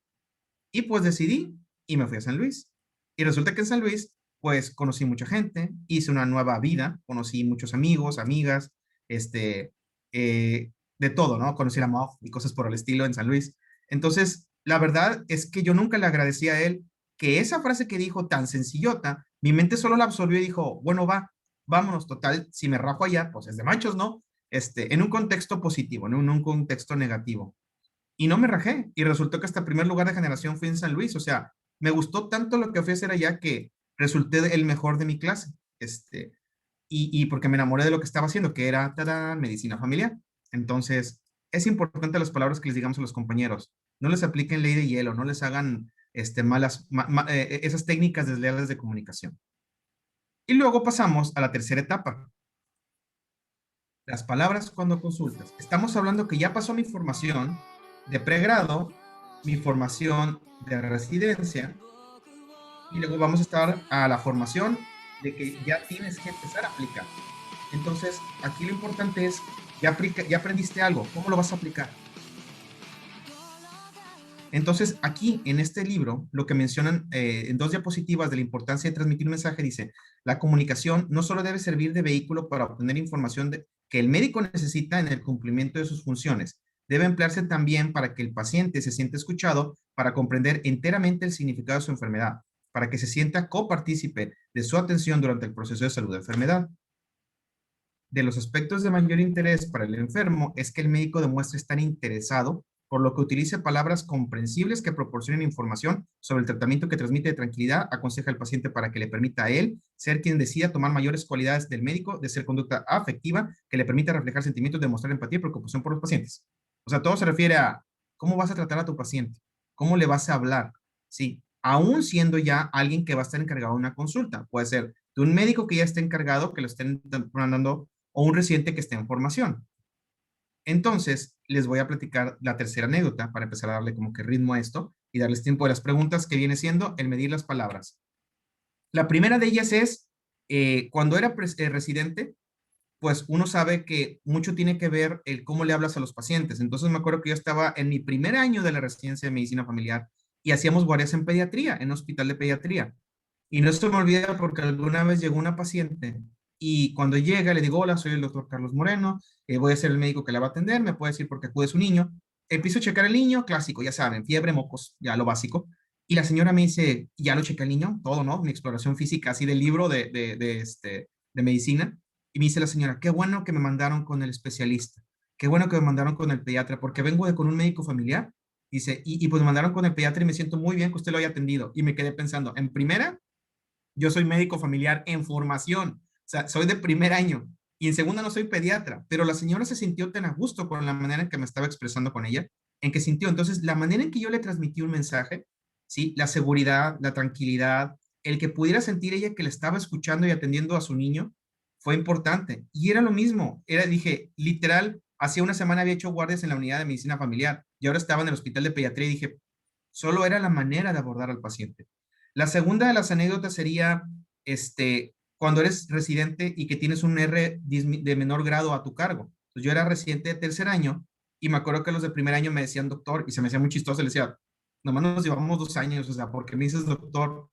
Y pues decidí y me fui a San Luis. Y resulta que en San Luis, pues conocí mucha gente, hice una nueva vida, conocí muchos amigos, amigas, este, de todo, ¿no? Conocí a Moff y cosas por el estilo en San Luis. Entonces, la verdad es que yo nunca le agradecí a él que esa frase que dijo tan sencillota, mi mente solo la absorbió y dijo, bueno, va, vámonos, total, si me rajo allá, pues es de machos, ¿no? En un contexto positivo, no en un contexto negativo. Y no me rajé. Y resultó que hasta el primer lugar de generación fui en San Luis. O sea, me gustó tanto lo que fui a hacer allá que resulté el mejor de mi clase. y porque me enamoré de lo que estaba haciendo, que era ¡tadán! Medicina familiar. Entonces, es importante las palabras que les digamos a los compañeros. No les apliquen ley de hielo, no les hagan esas técnicas desleales de comunicación. Y luego pasamos a la tercera etapa. Las palabras cuando consultas. Estamos hablando que ya pasó mi formación de pregrado, mi formación de residencia, y luego vamos a estar a la formación de que ya tienes que empezar a aplicar. Entonces, aquí lo importante es, ya aprendiste algo, ¿cómo lo vas a aplicar? Entonces, aquí en este libro, lo que mencionan en 2 diapositivas de la importancia de transmitir un mensaje, dice, la comunicación no solo debe servir de vehículo para obtener información que el médico necesita en el cumplimiento de sus funciones, debe emplearse también para que el paciente se sienta escuchado, para comprender enteramente el significado de su enfermedad, para que se sienta copartícipe de su atención durante el proceso de salud de enfermedad. De los aspectos de mayor interés para el enfermo es que el médico demuestre estar interesado, por lo que utilice palabras comprensibles que proporcionen información sobre el tratamiento que transmite de tranquilidad, aconseja al paciente para que le permita a él ser quien decida tomar mayores cualidades del médico, de ser conducta afectiva, que le permita reflejar sentimientos, demostrar empatía y preocupación por los pacientes. O sea, todo se refiere a cómo vas a tratar a tu paciente, cómo le vas a hablar, ¿sí? Aún siendo ya alguien que va a estar encargado de una consulta. Puede ser de un médico que ya esté encargado, que lo estén mandando, o un residente que esté en formación. Entonces, les voy a platicar la tercera anécdota para empezar a darle como que ritmo a esto y darles tiempo de las preguntas, que viene siendo el medir las palabras. La primera de ellas es, cuando era residente, pues uno sabe que mucho tiene que ver el cómo le hablas a los pacientes. Entonces me acuerdo que yo estaba en mi primer año de la residencia de medicina familiar y hacíamos guardias en pediatría, en un hospital de pediatría. Y no se me olvida porque alguna vez llegó una paciente y cuando llega le digo, hola, soy el doctor Carlos Moreno, voy a ser el médico que la va a atender, me puede decir por qué acude su niño. Empiezo a checar el niño, clásico, ya saben, fiebre, mocos, ya lo básico. Y la señora me dice, ya lo chequé el niño, todo, ¿no? Mi exploración física, así del libro de medicina. Y me dice la señora, qué bueno que me mandaron con el especialista, qué bueno que me mandaron con el pediatra, porque vengo con un médico familiar. Dice, y pues me mandaron con el pediatra y me siento muy bien que usted lo haya atendido. Y me quedé pensando, en primera, yo soy médico familiar en formación, o sea, soy de primer año. Y en segunda no soy pediatra, pero la señora se sintió tan a gusto con la manera en que me estaba expresando con ella, en que sintió. Entonces, la manera en que yo le transmití un mensaje, ¿sí? La seguridad, la tranquilidad, el que pudiera sentir ella que le estaba escuchando y atendiendo a su niño, fue importante. Y era lo mismo, dije, literal, hacía una semana había hecho guardias en la unidad de medicina familiar y ahora estaba en el hospital de pediatría y dije, solo era la manera de abordar al paciente. La segunda de las anécdotas sería, cuando eres residente y que tienes un R de menor grado a tu cargo. Entonces, yo era residente de tercer año y me acuerdo que los de primer año me decían doctor y se me hacía muy chistoso. Le decía, nomás nos llevamos 2 años, o sea, ¿por qué me dices doctor?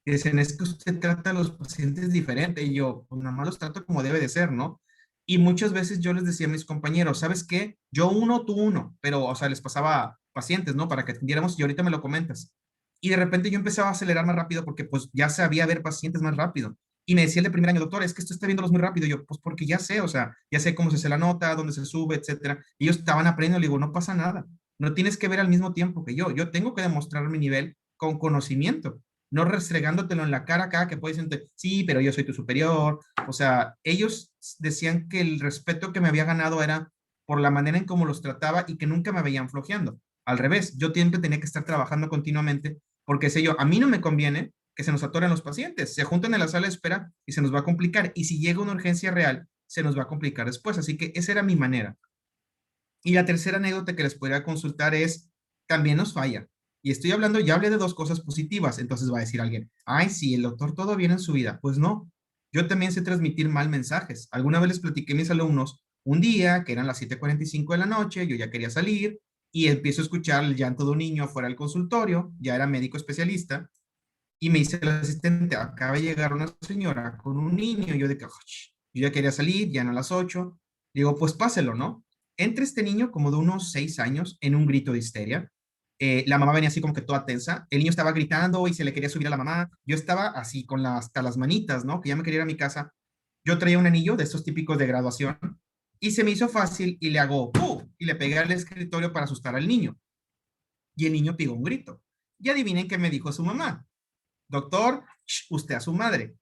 Y dicen, es que usted trata a los pacientes diferente. Y yo, pues nada más los trato como debe de ser, ¿no? Y muchas veces yo les decía a mis compañeros, ¿sabes qué? Yo uno, tú uno, pero, o sea, les pasaba pacientes, ¿no? Para que atendiéramos y ahorita me lo comentas. Y de repente yo empezaba a acelerar más rápido porque pues ya sabía ver pacientes más rápido. Y me decía el de primer año, doctor, es que esto está viéndolos muy rápido. Y yo, pues porque ya sé, o sea, ya sé cómo se hace la nota, dónde se sube, etcétera. Y ellos estaban aprendiendo, le digo, no pasa nada. No tienes que ver al mismo tiempo que yo. Yo tengo que demostrar mi nivel con conocimiento, no restregándotelo en la cara cada que puedes decir, sí, pero yo soy tu superior. O sea, ellos decían que el respeto que me había ganado era por la manera en cómo los trataba y que nunca me veían flojeando. Al revés, yo siempre tenía que estar trabajando continuamente porque sé yo, a mí no me conviene que se nos atoren los pacientes, se juntan en la sala de espera y se nos va a complicar. Y si llega una urgencia real, se nos va a complicar después. Así que esa era mi manera. Y la tercera anécdota que les podría consultar es, también nos falla. Y estoy hablando, ya hablé de 2 cosas positivas, entonces va a decir alguien, ay, sí, el doctor todo bien en su vida. Pues no, yo también sé transmitir mal mensajes. Alguna vez les platiqué a mis alumnos, un día que eran las 7:45 de la noche, yo ya quería salir y empiezo a escuchar el llanto de un niño afuera del consultorio, ya era médico especialista, y me dice el asistente, acaba de llegar una señora con un niño, y yo de que, yo ya quería salir, ya no a las 8. Digo, pues páselo, ¿no? Entra este niño como de unos 6 años en un grito de histeria. La mamá venía así como que toda tensa. El niño estaba gritando y se le quería subir a la mamá. Yo estaba así con hasta las manitas, ¿no? Que ya me quería ir a mi casa. Yo traía un anillo de estos típicos de graduación y se me hizo fácil y le hago ¡pum! Y le pegué al escritorio para asustar al niño. Y el niño pegó un grito. Y adivinen qué me dijo su mamá. Doctor, usted a su madre.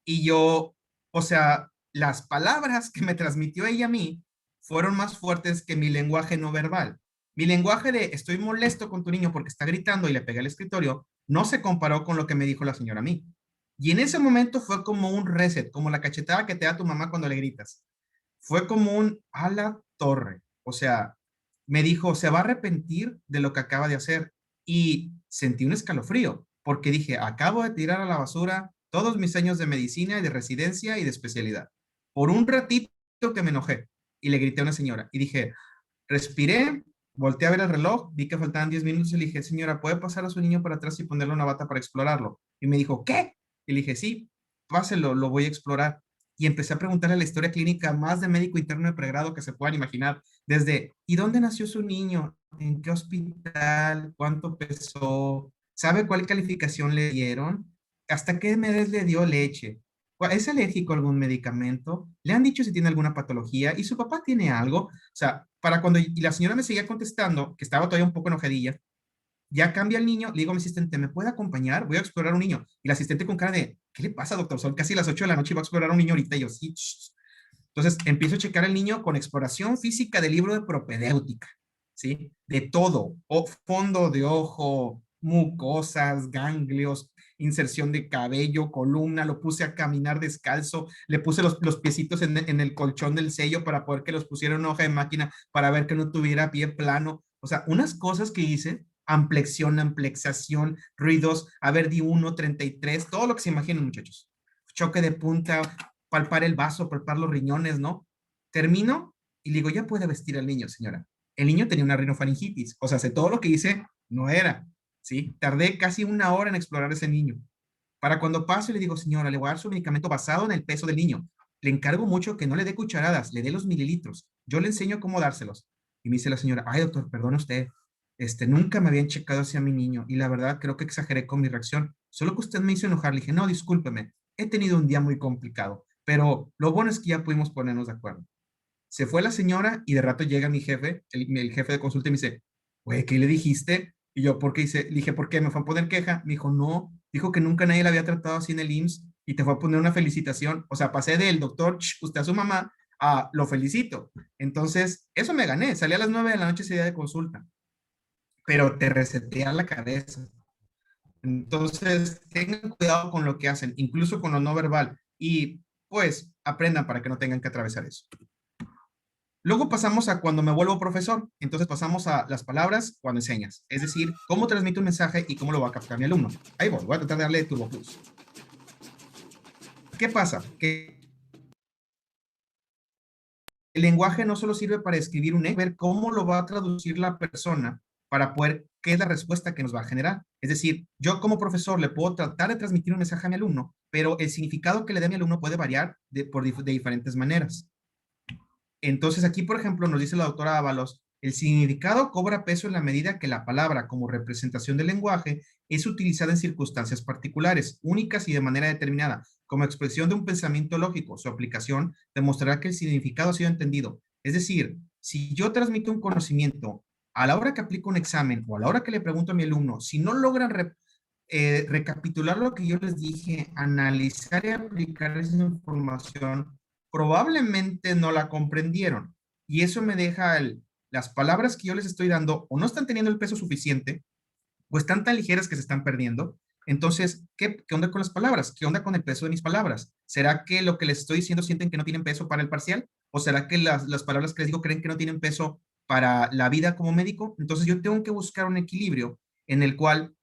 Y yo, o sea, las palabras que me transmitió ella a mí fueron más fuertes que mi lenguaje no verbal. Mi lenguaje de estoy molesto con tu niño porque está gritando y le pegué al escritorio no se comparó con lo que me dijo la señora a mí. Y en ese momento fue como un reset, como la cachetada que te da tu mamá cuando le gritas. Fue como un a la torre. O sea, me dijo, se va a arrepentir de lo que acaba de hacer. Y sentí un escalofrío, porque dije, acabo de tirar a la basura todos mis años de medicina y de residencia y de especialidad. Por un ratito que me enojé y le grité a una señora y dije, respiré, volteé a ver el reloj, vi que faltaban 10 minutos y le dije, señora, ¿puede pasar a su niño para atrás y ponerle una bata para explorarlo? Y me dijo, ¿qué? Y le dije, sí, páselo, lo voy a explorar. Y empecé a preguntarle la historia clínica más de médico interno de pregrado que se puedan imaginar. Desde, ¿y dónde nació su niño? ¿En qué hospital? ¿Cuánto pesó? ¿Sabe cuál calificación le dieron? ¿Hasta qué mes le dio leche? ¿Es alérgico a algún medicamento? ¿Le han dicho si tiene alguna patología? ¿Y su papá tiene algo? O sea, para cuando y la señora me seguía contestando, que estaba todavía un poco enojadilla, ya cambia el niño, le digo a mi asistente, ¿me puede acompañar? Voy a explorar un niño. Y la asistente con cara de, ¿qué le pasa, doctor? Son casi las 8 de la noche y va a explorar un niño ahorita. Y yo, sí. Entonces empiezo a checar al niño con exploración física del libro de propedéutica, ¿sí? De todo, fondo de ojo, mucosas, ganglios, inserción de cabello, columna, lo puse a caminar descalzo, le puse los piecitos en el colchón del sello para poder que los pusiera en una hoja de máquina para ver que no tuviera pie plano. O sea, unas cosas que hice, amplexión, amplexación, ruidos, a ver, di 1, 33, todo lo que se imaginen, muchachos. Choque de punta, palpar el vaso, palpar los riñones, ¿no? Termino y le digo, ya puede vestir al niño, señora. El niño tenía una rinofaringitis, o sea, hace todo lo que hice no era, ¿sí? Tardé casi una hora en explorar ese niño. Para cuando paso y le digo, señora, le voy a dar su medicamento basado en el peso del niño. Le encargo mucho que no le dé cucharadas, le dé los mililitros. Yo le enseño cómo dárselos. Y me dice la señora, ay, doctor, perdone usted, nunca me habían checado hacia mi niño y la verdad creo que exageré con mi reacción. Solo que usted me hizo enojar. Le dije, no, discúlpeme, he tenido un día muy complicado, pero lo bueno es que ya pudimos ponernos de acuerdo. Se fue la señora y de rato llega mi jefe, el jefe de consulta y me dice, güey, ¿qué le dijiste? Y yo, ¿por qué? Le dije, ¿por qué? ¿Me fue a poner queja? Me dijo, no, dijo que nunca nadie la había tratado así en el IMSS y te fue a poner una felicitación. O sea, pasé del doctor, usted a su mamá, a lo felicito. Entonces, eso me gané. Salí a las 9 de la noche ese día de consulta, pero te resetea la cabeza. Entonces, tengan cuidado con lo que hacen, incluso con lo no verbal, y pues aprendan para que no tengan que atravesar eso. Luego pasamos a cuando me vuelvo profesor, entonces pasamos a las palabras cuando enseñas, es decir, cómo transmite un mensaje y cómo lo va a captar mi alumno. Ahí voy a tratar de darle Turbo Plus. ¿Qué pasa? Que el lenguaje no solo sirve para escribir un ver cómo lo va a traducir la persona para poder qué es la respuesta que nos va a generar. Es decir, yo como profesor le puedo tratar de transmitir un mensaje a mi alumno, pero el significado que le dé a mi alumno puede variar de diferentes maneras. Entonces aquí, por ejemplo, nos dice la doctora Ábalos, el significado cobra peso en la medida que la palabra como representación del lenguaje es utilizada en circunstancias particulares, únicas y de manera determinada, como expresión de un pensamiento lógico. Su aplicación demostrará que el significado ha sido entendido. Es decir, si yo transmito un conocimiento a la hora que aplico un examen o a la hora que le pregunto a mi alumno, si no logran recapitular lo que yo les dije, analizar y aplicar esa información, probablemente no la comprendieron. Y eso me deja las palabras que yo les estoy dando o no están teniendo el peso suficiente o están tan ligeras que se están perdiendo. Entonces, ¿qué onda con las palabras? ¿Qué onda con el peso de mis palabras? ¿Será que lo que les estoy diciendo sienten que no tienen peso para el parcial? ¿O será que las palabras que les digo creen que no tienen peso para la vida como médico? Entonces yo tengo que buscar un equilibrio en el cual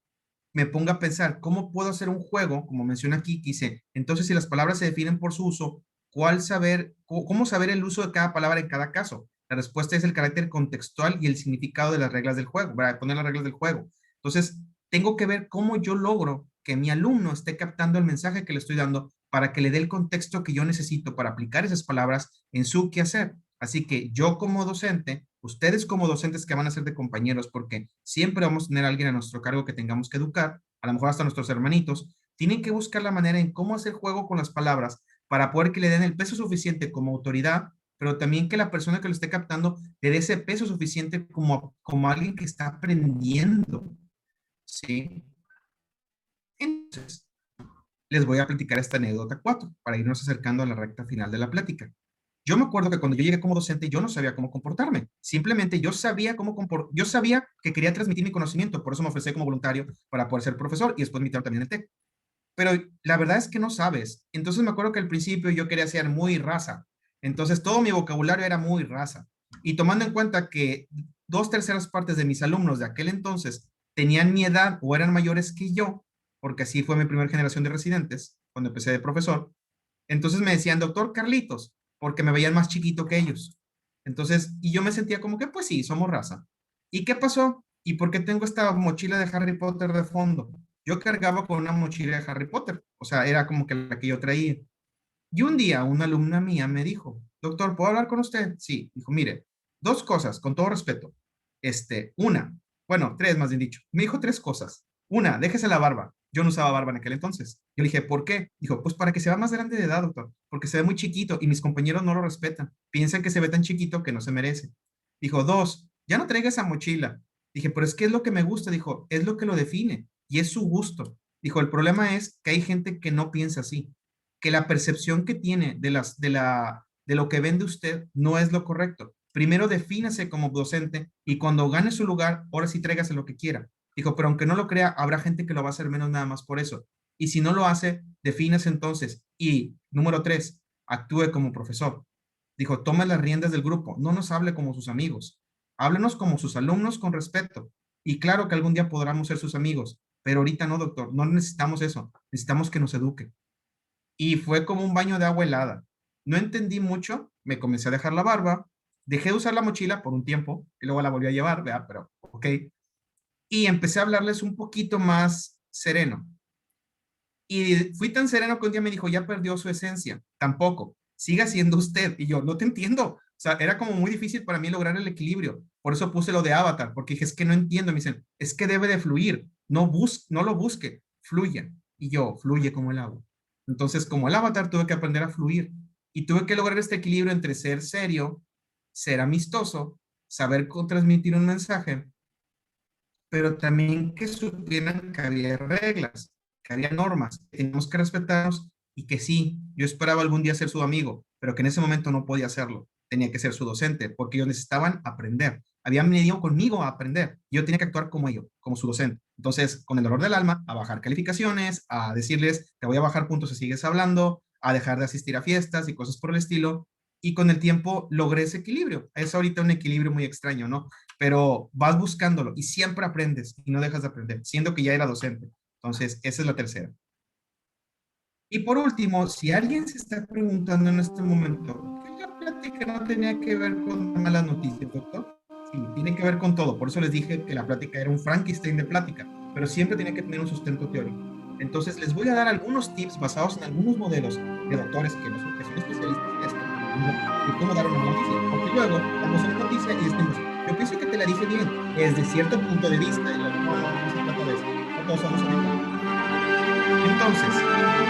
me ponga a pensar, ¿cómo puedo hacer un juego? Como menciona aquí, que dice, entonces si las palabras se definen por su uso, ¿cómo saber el uso de cada palabra en cada caso? La respuesta es el carácter contextual y el significado de las reglas del juego, para poner las reglas del juego. Entonces, tengo que ver cómo yo logro que mi alumno esté captando el mensaje que le estoy dando para que le dé el contexto que yo necesito para aplicar esas palabras en su quehacer. Así que yo como docente, ustedes como docentes que van a ser de compañeros, porque siempre vamos a tener a alguien a nuestro cargo que tengamos que educar, a lo mejor hasta nuestros hermanitos, tienen que buscar la manera en cómo hacer juego con las palabras para poder que le den el peso suficiente como autoridad, pero también que la persona que lo esté captando le dé ese peso suficiente como alguien que está aprendiendo, ¿sí? Entonces, les voy a platicar esta anécdota 4 para irnos acercando a la recta final de la plática. Yo me acuerdo que cuando yo llegué como docente, yo no sabía cómo comportarme. Simplemente yo sabía que quería transmitir mi conocimiento, por eso me ofrecí como voluntario para poder ser profesor y después me invitaron también en el TEC. Pero la verdad es que no sabes. Entonces me acuerdo que al principio yo quería ser muy raza. Entonces todo mi vocabulario era muy raza. Y tomando en cuenta que 2/3 partes de mis alumnos de aquel entonces tenían mi edad o eran mayores que yo, porque así fue mi primera generación de residentes cuando empecé de profesor, entonces me decían, doctor Carlitos, porque me veían más chiquito que ellos. Entonces, y yo me sentía como que, pues sí, somos raza. ¿Y qué pasó? ¿Y por qué tengo esta mochila de Harry Potter de fondo? Yo cargaba con una mochila de Harry Potter, o sea, era como que la que yo traía. Y un día una alumna mía me dijo, doctor, ¿puedo hablar con usted? Sí, dijo, mire, dos cosas, con todo respeto. Una, bueno, tres más bien dicho. Me dijo tres cosas. Una, déjese la barba. Yo no usaba barba en aquel entonces. Yo le dije, ¿por qué? Dijo, pues para que se vea más grande de edad, doctor, porque se ve muy chiquito y mis compañeros no lo respetan. Piensan que se ve tan chiquito que no se merece. Dijo, dos, ya no traiga esa mochila. Dije, pero es que es lo que me gusta. Dijo, es lo que lo define y es su gusto. Dijo, el problema es que hay gente que no piensa así, que la percepción que tiene de lo que vende usted no es lo correcto. Primero defínase como docente y cuando gane su lugar, ahora sí tráigase lo que quiera. Dijo, pero aunque no lo crea, habrá gente que lo va a hacer menos nada más por eso. Y si no lo hace, defínase entonces. Y número tres, actúe como profesor. Dijo, tome las riendas del grupo, no nos hable como sus amigos. Háblenos como sus alumnos con respeto. Y claro que algún día podremos ser sus amigos, pero ahorita no, doctor, no necesitamos eso. Necesitamos que nos eduque. Y fue como un baño de agua helada. No entendí mucho, me comencé a dejar la barba, dejé de usar la mochila por un tiempo y luego la volví a llevar, ¿verdad? Pero, ok. Y empecé a hablarles un poquito más sereno. Y fui tan sereno que un día me dijo, ya perdió su esencia. Tampoco, siga siendo usted. Y yo, no te entiendo. O sea, era como muy difícil para mí lograr el equilibrio. Por eso puse lo de avatar, porque dije, es que no entiendo. Me dicen, es que debe de fluir. No lo busque, fluya. Y yo, fluye como el agua. Entonces, como el avatar, tuve que aprender a fluir. Y tuve que lograr este equilibrio entre ser serio, ser amistoso, saber transmitir un mensaje, pero también que supieran que había reglas, que había normas, que teníamos que respetarnos y que sí, yo esperaba algún día ser su amigo, pero que en ese momento no podía hacerlo. Tenía que ser su docente porque ellos necesitaban aprender. Habían venido conmigo a aprender. Yo tenía que actuar como ellos, como su docente. Entonces, con el dolor del alma, a bajar calificaciones, a decirles, te voy a bajar puntos si sigues hablando, a dejar de asistir a fiestas y cosas por el estilo. Y con el tiempo logré ese equilibrio. Es ahorita un equilibrio muy extraño, ¿no? Pero vas buscándolo y siempre aprendes y no dejas de aprender, siendo que ya era docente. Entonces, esa es la tercera. Y por último, si alguien se está preguntando en este momento, ¿qué la plática no tenía que ver con malas noticias, doctor? Sí, tiene que ver con todo. Por eso les dije que la plática era un Frankenstein de plática, pero siempre tiene que tener un sustento teórico. Entonces, les voy a dar algunos tips basados en algunos modelos de doctores que son especialistas en esto, de cómo dar una noticia. Porque luego damos una noticia y decimos, yo pienso que te la dije bien, desde cierto punto de vista, y luego, no, no se trata de eso. No todos somos iguales. Entonces,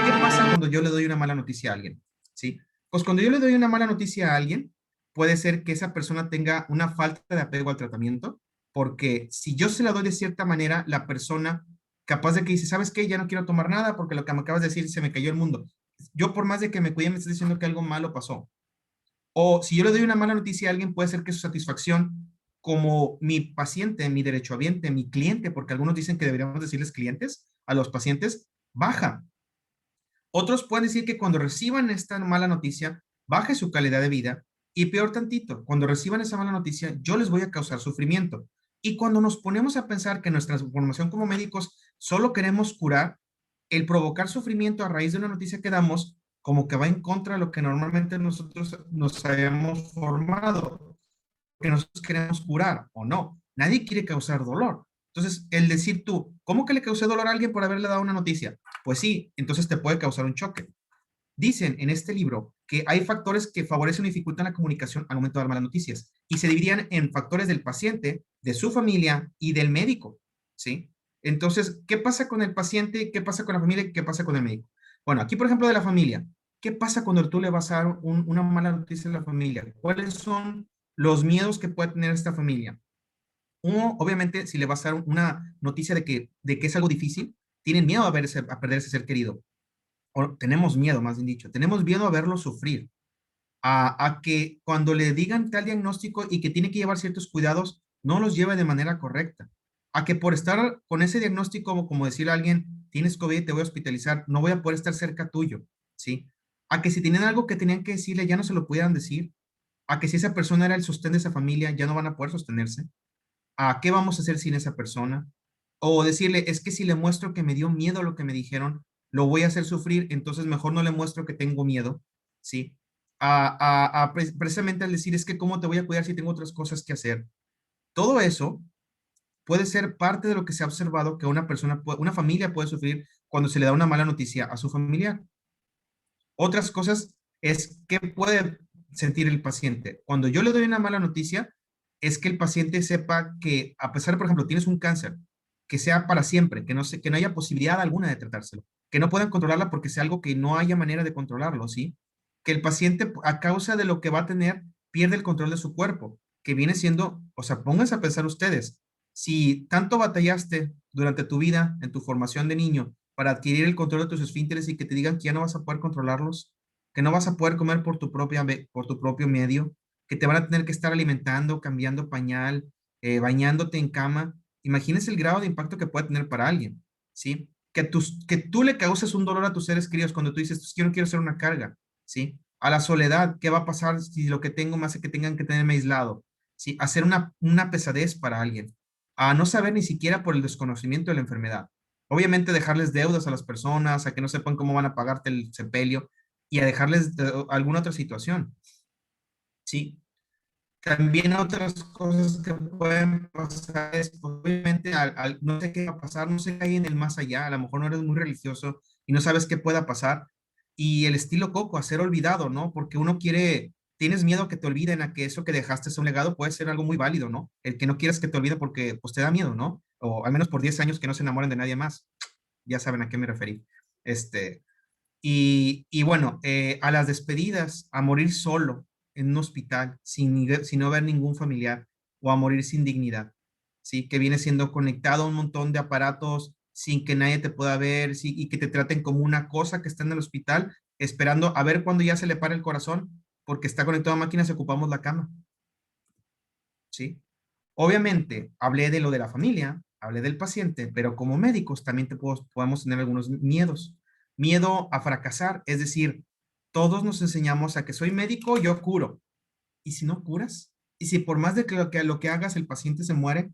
¿qué pasa cuando yo le doy una mala noticia a alguien? ¿Sí? Pues cuando yo le doy una mala noticia a alguien, puede ser que esa persona tenga una falta de apego al tratamiento, porque si yo se la doy de cierta manera, la persona capaz de que dice, ¿sabes qué? Ya no quiero tomar nada porque lo que me acabas de decir se me cayó el mundo. Yo por más de que me cuide me estás diciendo que algo malo pasó. O si yo le doy una mala noticia a alguien, puede ser que su satisfacción como mi paciente, mi derechohabiente, mi cliente, porque algunos dicen que deberíamos decirles clientes a los pacientes, baja. Otros pueden decir que cuando reciban esta mala noticia, baje su calidad de vida y peor tantito, cuando reciban esa mala noticia, yo les voy a causar sufrimiento. Y cuando nos ponemos a pensar que nuestra formación como médicos solo queremos curar, el provocar sufrimiento a raíz de una noticia que damos, como que va en contra de lo que normalmente nosotros nos habíamos formado, que nosotros queremos curar o no. Nadie quiere causar dolor. Entonces, el decir tú, ¿cómo que le causé dolor a alguien por haberle dado una noticia? Pues sí, entonces te puede causar un choque. Dicen en este libro que hay factores que favorecen o dificultan la comunicación al momento de dar malas noticias y se dividían en factores del paciente, de su familia y del médico, ¿sí? Entonces, ¿qué pasa con el paciente? ¿Qué pasa con la familia? ¿Qué pasa con el médico? Bueno, aquí, por ejemplo, de la familia. ¿Qué pasa cuando tú le vas a dar una mala noticia a la familia? ¿Cuáles son los miedos que puede tener esta familia? Uno, obviamente, si le vas a dar una noticia de que es algo difícil, tienen miedo a perder ese ser querido. o tenemos miedo, más bien dicho, tenemos miedo a verlo sufrir, a que cuando le digan tal diagnóstico y que tiene que llevar ciertos cuidados, no los lleve de manera correcta. A que por estar con ese diagnóstico, como decirle a alguien, tienes COVID y te voy a hospitalizar, no voy a poder estar cerca tuyo, ¿sí? A que si tenían algo que tenían que decirle, ya no se lo pudieran decir. A que si esa persona era el sostén de esa familia, ya no van a poder sostenerse. A qué vamos a hacer sin esa persona. O decirle, es que si le muestro que me dio miedo lo que me dijeron, lo voy a hacer sufrir, entonces mejor no le muestro que tengo miedo, ¿sí? Precisamente al decir, es que cómo te voy a cuidar si tengo otras cosas que hacer. Todo eso puede ser parte de lo que se ha observado que una persona, una familia puede sufrir cuando se le da una mala noticia a su familiar. Otras cosas es que puede sentir el paciente. Cuando yo le doy una mala noticia, es que el paciente sepa que a pesar de, por ejemplo, tienes un cáncer, que sea para siempre, que no haya posibilidad alguna de tratárselo, que no puedan controlarla porque sea algo que no haya manera de controlarlo, ¿sí? Que el paciente, a causa de lo que va a tener, pierde el control de su cuerpo, que viene siendo, o sea, pónganse a pensar ustedes, si tanto batallaste durante tu vida, en tu formación de niño, para adquirir el control de tus esfínteres y que te digan que ya no vas a poder controlarlos, que no vas a poder comer por tu propio medio, que te van a tener que estar alimentando, cambiando pañal, bañándote en cama. Imagínese el grado de impacto que puede tener para alguien, ¿sí? Que tú le causes un dolor a tus seres queridos cuando tú dices, yo no quiero ser una carga, ¿sí? A la soledad, ¿qué va a pasar si lo que tengo me hace que tengan que tenerme aislado? ¿Sí? Hacer una pesadez para alguien. A no saber ni siquiera por el desconocimiento de la enfermedad. Obviamente dejarles deudas a las personas, a que no sepan cómo van a pagarte el sepelio y a dejarles alguna otra situación. Sí, también otras cosas que pueden pasar es, pues, obviamente, no sé qué va a pasar, no sé qué hay en el más allá, a lo mejor no eres muy religioso y no sabes qué pueda pasar. Y el estilo Coco, a ser olvidado, ¿no? Porque uno quiere, tienes miedo a que te olviden, a que eso que dejaste es un legado, puede ser algo muy válido, ¿no? El que no quieres que te olvide porque, pues, te da miedo, ¿no? O al menos por 10 años que no se enamoren de nadie más. Ya saben a qué me referí. Este, y bueno, a las despedidas, a morir solo en un hospital sin no ver ningún familiar o a morir sin dignidad, ¿sí? Que viene siendo conectado a un montón de aparatos sin que nadie te pueda ver, ¿sí? Y que te traten como una cosa que está en el hospital esperando a ver cuándo ya se le para el corazón porque está conectado a máquinas y ocupamos la cama, ¿sí? Obviamente, hablé de lo de la familia, hablé del paciente, pero como médicos también podemos tener algunos miedos. Miedo a fracasar, es decir, todos nos enseñamos a que soy médico, yo curo. ¿Y si no curas? ¿Y si por más de que lo que hagas el paciente se muere?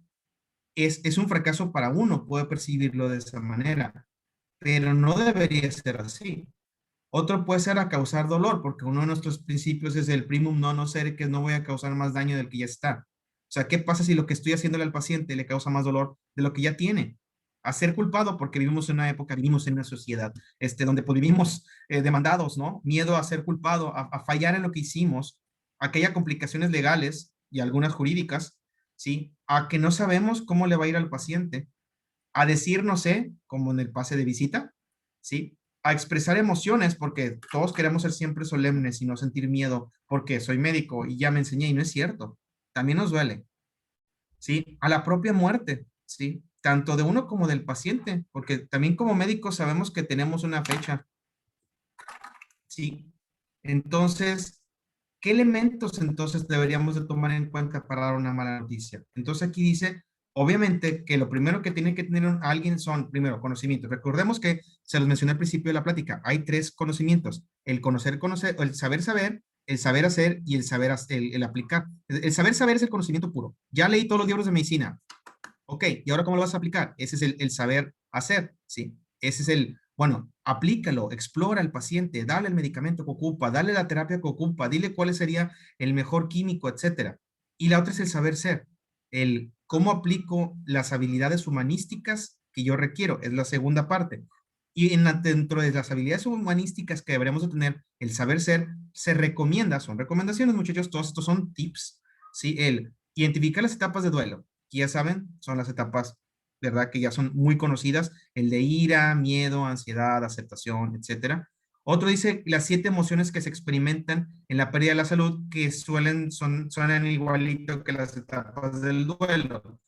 Es un fracaso para uno, puede percibirlo de esa manera, pero no debería ser así. Otro puede ser a causar dolor, porque uno de nuestros principios es el primum non nocere, que no voy a causar más daño del que ya está. O sea, ¿qué pasa si lo que estoy haciéndole al paciente le causa más dolor de lo que ya tiene? A ser culpado, porque vivimos en una época, vivimos en una sociedad donde pues, vivimos demandados, ¿no? Miedo a ser culpado, a fallar en lo que hicimos, a que haya complicaciones legales y algunas jurídicas, ¿sí? A que no sabemos cómo le va a ir al paciente, a decir no sé, como en el pase de visita, ¿sí? A expresar emociones, porque todos queremos ser siempre solemnes y no sentir miedo, porque soy médico y ya me enseñé y no es cierto. También nos duele, ¿sí? A la propia muerte, ¿sí? Tanto de uno como del paciente, porque también como médicos sabemos que tenemos una fecha, ¿sí? Entonces, ¿qué elementos entonces deberíamos de tomar en cuenta para dar una mala noticia? Entonces aquí dice, obviamente que lo primero que tiene que tener alguien son, primero, conocimientos. Recordemos que se los mencioné al principio de la plática, hay tres conocimientos, el conocer, el saber, el saber hacer y el saber, el aplicar. El saber saber es el conocimiento puro. Ya leí todos los libros de medicina. Ok, ¿y ahora cómo lo vas a aplicar? Ese es el saber hacer, ¿sí? Ese es bueno, aplícalo, explora al paciente, dale el medicamento que ocupa, dale la terapia que ocupa, dile cuál sería el mejor químico, etcétera. Y la otra es el saber ser, el cómo aplico las habilidades humanísticas que yo requiero, es la segunda parte. Y dentro de las habilidades humanísticas que deberemos de tener, el saber ser, se recomienda, son recomendaciones, muchachos, todos estos son tips, ¿sí? El identificar las etapas de duelo, que ya saben, son las etapas, ¿verdad? Que ya son muy conocidas, el de ira, miedo, ansiedad, aceptación, etcétera. Otro dice las 7 emociones que se experimentan en la pérdida de la salud, que suenan igualito que las etapas del duelo.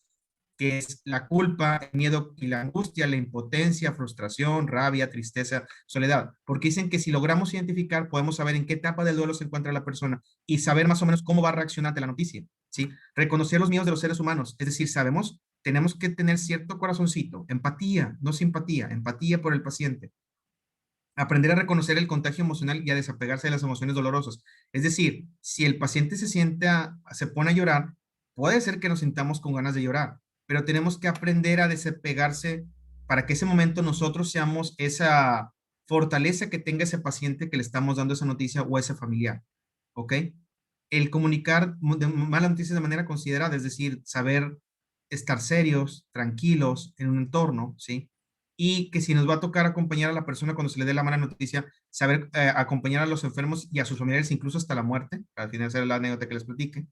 que es la culpa, el miedo y la angustia, la impotencia, frustración, rabia, tristeza, soledad. Porque dicen que si logramos identificar, podemos saber en qué etapa del duelo se encuentra la persona y saber más o menos cómo va a reaccionar ante la noticia, ¿sí? Reconocer los miedos de los seres humanos, es decir, sabemos, tenemos que tener cierto corazoncito, empatía, no simpatía, empatía por el paciente. Aprender a reconocer el contagio emocional y a desapegarse de las emociones dolorosas. Es decir, si el paciente se pone a llorar, puede ser que nos sintamos con ganas de llorar, pero tenemos que aprender a desapegarse para que ese momento nosotros seamos esa fortaleza que tenga ese paciente que le estamos dando esa noticia o ese familiar. ¿Ok? El comunicar malas noticias de manera considerada, es decir, saber estar serios, tranquilos en un entorno, ¿sí? Y que si nos va a tocar acompañar a la persona cuando se le dé la mala noticia, saber acompañar a los enfermos y a sus familiares, incluso hasta la muerte, al final será la anécdota que les platique,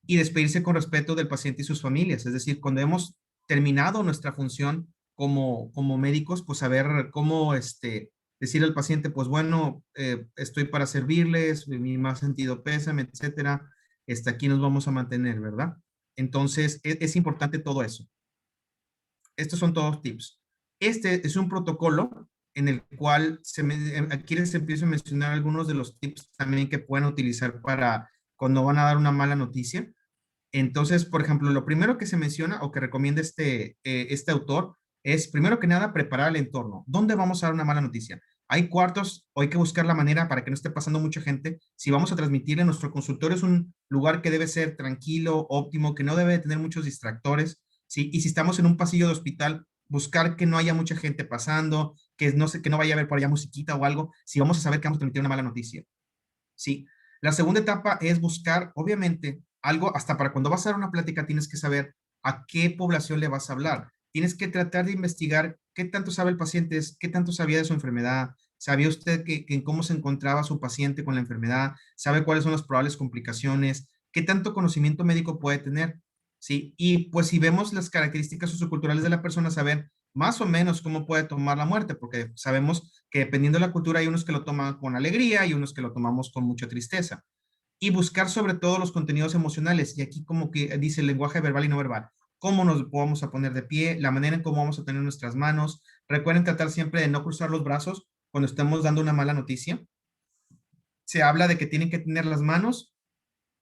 y despedirse con respeto del paciente y sus familias. Es decir, cuando hemos terminado nuestra función como médicos, pues saber cómo decir al paciente, pues bueno, estoy para servirles, mi más sentido pésame, etcétera. Aquí nos vamos a mantener, ¿verdad? Entonces, es importante todo eso. Estos son todos tips. Este es un protocolo en el cual aquí les empiezo a mencionar algunos de los tips también que pueden utilizar para cuando van a dar una mala noticia. Entonces, por ejemplo, lo primero que se menciona o que recomienda este autor es, primero que nada, preparar el entorno. ¿Dónde vamos a dar una mala noticia? Hay cuartos, o hay que buscar la manera para que no esté pasando mucha gente. Si vamos a transmitir en nuestro consultorio, es un lugar que debe ser tranquilo, óptimo, que no debe tener muchos distractores, ¿sí? Y si estamos en un pasillo de hospital, buscar que no haya mucha gente pasando, que no vaya a haber por allá musiquita o algo, si vamos a saber que vamos a transmitir una mala noticia. Sí. La segunda etapa es buscar, obviamente, algo, hasta para cuando vas a dar una plática tienes que saber a qué población le vas a hablar. Tienes que tratar de investigar qué tanto sabe el paciente, qué tanto sabía de su enfermedad, sabía usted que cómo se encontraba su paciente con la enfermedad, sabe cuáles son las probables complicaciones, qué tanto conocimiento médico puede tener, ¿sí? Y pues si vemos las características socioculturales de la persona, saber más o menos cómo puede tomar la muerte, porque sabemos que dependiendo de la cultura hay unos que lo toman con alegría y unos que lo tomamos con mucha tristeza. Y buscar sobre todo los contenidos emocionales, y aquí como que dice el lenguaje verbal y no verbal, cómo nos vamos a poner de pie, la manera en cómo vamos a tener nuestras manos. Recuerden tratar siempre de no cruzar los brazos cuando estemos dando una mala noticia. Se habla de que tienen que tener las manos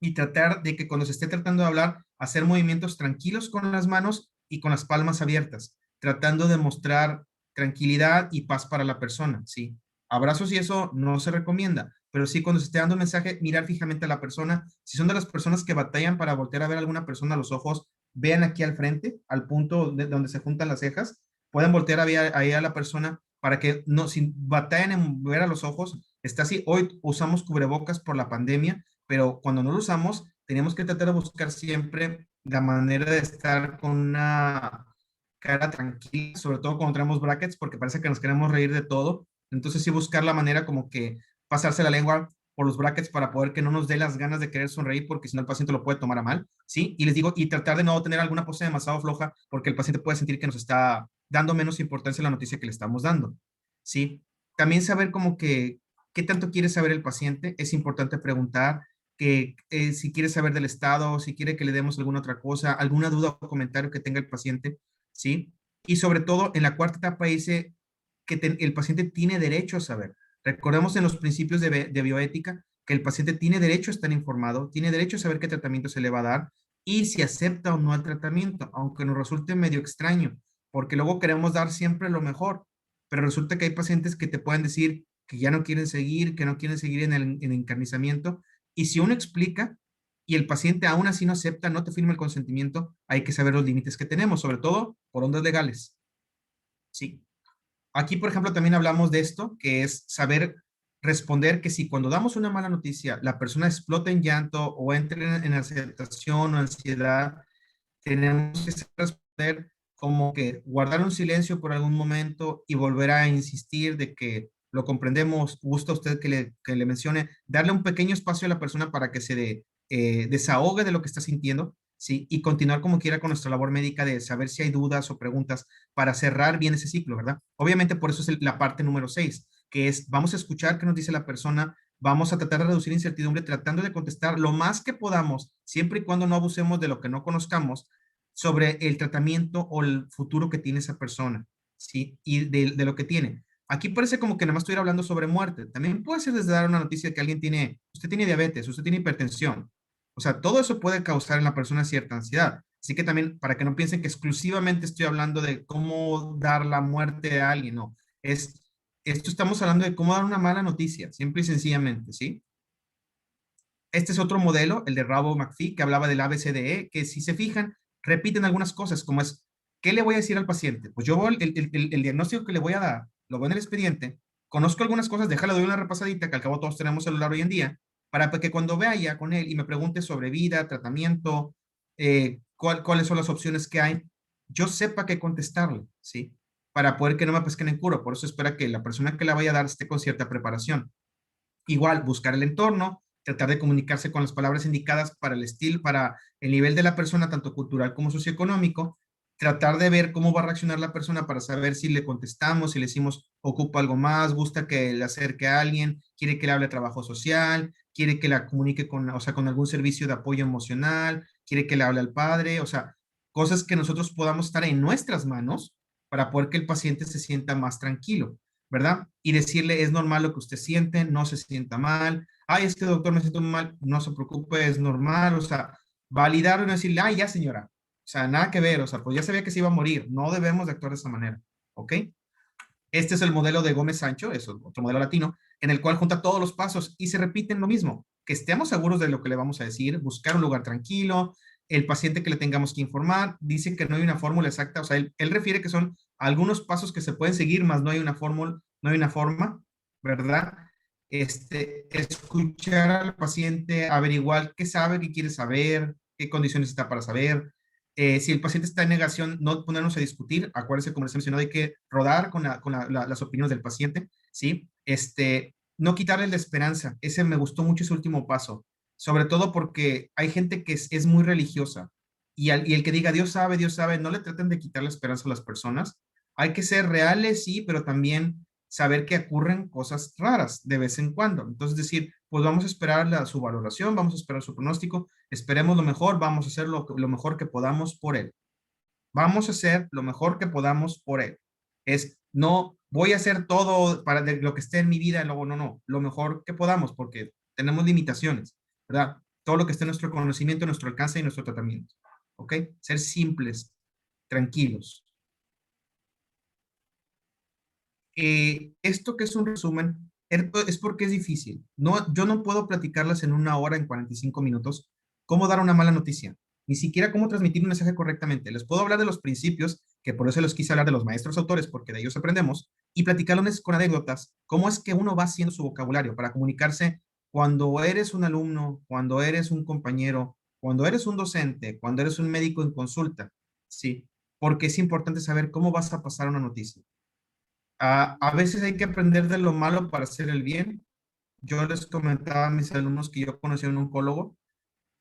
y tratar de que cuando se esté tratando de hablar, hacer movimientos tranquilos con las manos y con las palmas abiertas, tratando de mostrar tranquilidad y paz para la persona, ¿sí? Abrazos y eso no se recomienda, pero sí cuando se esté dando un mensaje, mirar fijamente a la persona. Si son de las personas que batallan para voltear a ver a alguna persona a los ojos, vean aquí al frente, al punto de donde se juntan las cejas, pueden voltear a ver ahí a la persona para que no, si batallan en ver a los ojos, está así. Hoy usamos cubrebocas por la pandemia, pero cuando no lo usamos, tenemos que tratar de buscar siempre la manera de estar con una cara tranquila, sobre todo cuando tenemos brackets, porque parece que nos queremos reír de todo. Entonces sí buscar la manera como que pasarse la lengua por los brackets para poder que no nos dé las ganas de querer sonreír, porque si no el paciente lo puede tomar a mal, ¿sí? Y les digo, y tratar de no tener alguna pose demasiado floja, porque el paciente puede sentir que nos está dando menos importancia a la noticia que le estamos dando, ¿sí? También saber como que qué tanto quiere saber el paciente, es importante preguntar, que si quiere saber del estado, si quiere que le demos alguna otra cosa, alguna duda o comentario que tenga el paciente, ¿sí? Y sobre todo, en la cuarta etapa dice que el paciente tiene derecho a saber. Recordemos en los principios de bioética que el paciente tiene derecho a estar informado, tiene derecho a saber qué tratamiento se le va a dar y si acepta o no el tratamiento, aunque nos resulte medio extraño, porque luego queremos dar siempre lo mejor, pero resulta que hay pacientes que te pueden decir que ya no quieren seguir, que no quieren seguir en el encarnizamiento, y si uno explica y el paciente aún así no acepta, no te firma el consentimiento, hay que saber los límites que tenemos, sobre todo por ondas legales. Sí. Aquí, por ejemplo, también hablamos de esto, que es saber responder que si cuando damos una mala noticia, la persona explota en llanto o entra en aceptación o ansiedad, tenemos que responder como que guardar un silencio por algún momento y volver a insistir de que lo comprendemos, gusta usted que le mencione, darle un pequeño espacio a la persona para que desahogue de lo que está sintiendo, ¿sí? Y continuar como quiera con nuestra labor médica de saber si hay dudas o preguntas para cerrar bien ese ciclo, ¿verdad? Obviamente por eso es la parte número 6, que es vamos a escuchar qué nos dice la persona, vamos a tratar de reducir incertidumbre tratando de contestar lo más que podamos, siempre y cuando no abusemos de lo que no conozcamos, sobre el tratamiento o el futuro que tiene esa persona, ¿sí? Y de lo que tiene. Aquí parece como que nada más estuviera hablando sobre muerte. También puede ser desde dar una noticia de que alguien tiene, usted tiene diabetes, usted tiene hipertensión. O sea, todo eso puede causar en la persona cierta ansiedad. Así que también, para que no piensen que exclusivamente estoy hablando de cómo dar la muerte a alguien, no. Esto estamos hablando de cómo dar una mala noticia, simple y sencillamente, ¿sí? Este es otro modelo, el de Rabo McPhee, que hablaba del ABCDE, que si se fijan, repiten algunas cosas, como es, ¿qué le voy a decir al paciente? Pues yo el diagnóstico que le voy a dar, lo veo en el expediente, conozco algunas cosas, déjale, doy una repasadita, que al cabo todos tenemos celular hoy en día, para que cuando vaya con él y me pregunte sobre vida, tratamiento, cuáles son las opciones que hay, yo sepa qué contestarle, ¿sí? Para poder que no me pesquen en curo. Por eso espera que la persona que la vaya a dar esté con cierta preparación. Igual, buscar el entorno, tratar de comunicarse con las palabras indicadas para el estilo, para el nivel de la persona, tanto cultural como socioeconómico, tratar de ver cómo va a reaccionar la persona para saber si le contestamos, si le decimos ocupa algo más, gusta que le acerque a alguien, quiere que le hable de trabajo social, quiere que la comunique con, o sea, con algún servicio de apoyo emocional, quiere que le hable al padre, o sea, cosas que nosotros podamos estar en nuestras manos para poder que el paciente se sienta más tranquilo. ¿Verdad? Y decirle, es normal lo que usted siente, no se sienta mal. Ay, es que doctor, me siento mal, no se preocupe, es normal. O sea, validar y no decirle, ay, ya señora. O sea, nada que ver, o sea, pues ya sabía que se iba a morir. No debemos de actuar de esa manera. ¿Ok? Este es el modelo de Gómez Sancho, es otro modelo latino, en el cual junta todos los pasos y se repiten lo mismo, que estemos seguros de lo que le vamos a decir, buscar un lugar tranquilo, el paciente que le tengamos que informar, dice que no hay una fórmula exacta, o sea, él refiere que son algunos pasos que se pueden seguir, más no hay una fórmula, no hay una forma, ¿verdad? Escuchar al paciente, averiguar qué sabe, qué quiere saber, qué condiciones está para saber, si el paciente está en negación, no ponernos a discutir. Acuérdense, como les he mencionado, hay que rodar con las opiniones del paciente, ¿sí? No quitarle la esperanza. Ese me gustó mucho, ese último paso. Sobre todo porque hay gente que es muy religiosa. Y el que diga Dios sabe, no le traten de quitar la esperanza a las personas. Hay que ser reales, sí, pero también saber que ocurren cosas raras de vez en cuando. Entonces, decir, pues vamos a esperar su valoración, vamos a esperar su pronóstico, esperemos lo mejor, vamos a hacer lo mejor que podamos por él. Vamos a hacer lo mejor que podamos por él. No voy a hacer todo para lo que esté en mi vida, luego no, lo mejor que podamos, porque tenemos limitaciones, ¿verdad? Todo lo que esté en nuestro conocimiento, nuestro alcance y nuestro tratamiento. ¿Ok? Ser simples, tranquilos. Esto que es un resumen es porque es difícil. No, yo no puedo platicarlas en 1 hora, en 45 minutos, cómo dar una mala noticia, ni siquiera cómo transmitir un mensaje correctamente. Les puedo hablar de los principios, que por eso les quise hablar de los maestros autores, porque de ellos aprendemos, y platicarles con anécdotas, cómo es que uno va haciendo su vocabulario para comunicarse cuando eres un alumno, cuando eres un compañero, cuando eres un docente, cuando eres un médico en consulta, ¿sí? Porque es importante saber cómo vas a pasar una noticia. A veces hay que aprender de lo malo para hacer el bien. Yo les comentaba a mis alumnos que yo conocí a un oncólogo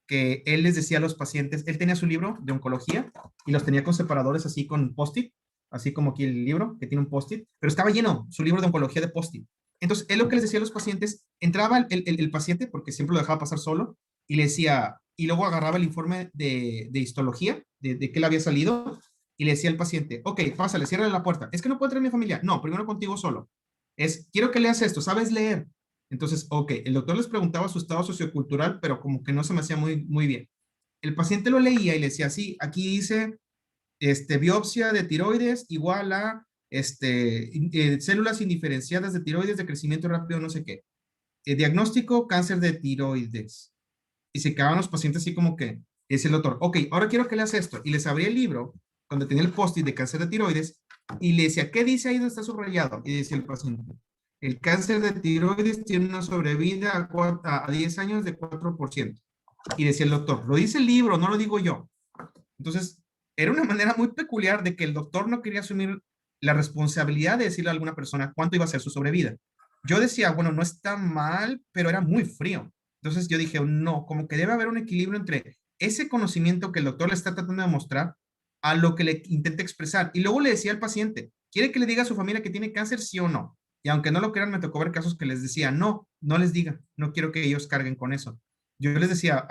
que él les decía a los pacientes, él tenía su libro de oncología y los tenía con separadores así con post-it, así como aquí el libro que tiene un post-it, pero estaba lleno su libro de oncología de post-it. Entonces, él lo que les decía a los pacientes, entraba el paciente, porque siempre lo dejaba pasar solo, y le decía, y luego agarraba el informe de histología, de qué le había salido, y le decía al paciente, ok, pásale, cierra la puerta. Es que no puedo entrar en mi familia. No, primero contigo solo. Quiero que leas esto, ¿sabes leer? Entonces, ok, el doctor les preguntaba su estado sociocultural, pero como que no se me hacía muy bien. El paciente lo leía y le decía, sí, aquí dice, biopsia de tiroides igual a, células indiferenciadas de tiroides de crecimiento rápido, no sé qué. Diagnóstico, cáncer de tiroides. Y se quedaban los pacientes así como que, dice el doctor, ok, ahora quiero que leas esto. Y les abría el libro, donde tenía el post-it de cáncer de tiroides, y le decía, ¿qué dice ahí donde está subrayado? Y decía el paciente, el cáncer de tiroides tiene una sobrevida a 10 años de 4%. Y decía el doctor, lo dice el libro, no lo digo yo. Entonces, era una manera muy peculiar de que el doctor no quería asumir la responsabilidad de decirle a alguna persona cuánto iba a ser su sobrevida. Yo decía, bueno, no está mal, pero era muy frío. Entonces yo dije, no, como que debe haber un equilibrio entre ese conocimiento que el doctor le está tratando de mostrar a lo que le intenta expresar. Y luego le decía al paciente, ¿quiere que le diga a su familia que tiene cáncer, sí o no? Y aunque no lo crean, me tocó ver casos que les decía, no, no les diga, no quiero que ellos carguen con eso. Yo les decía,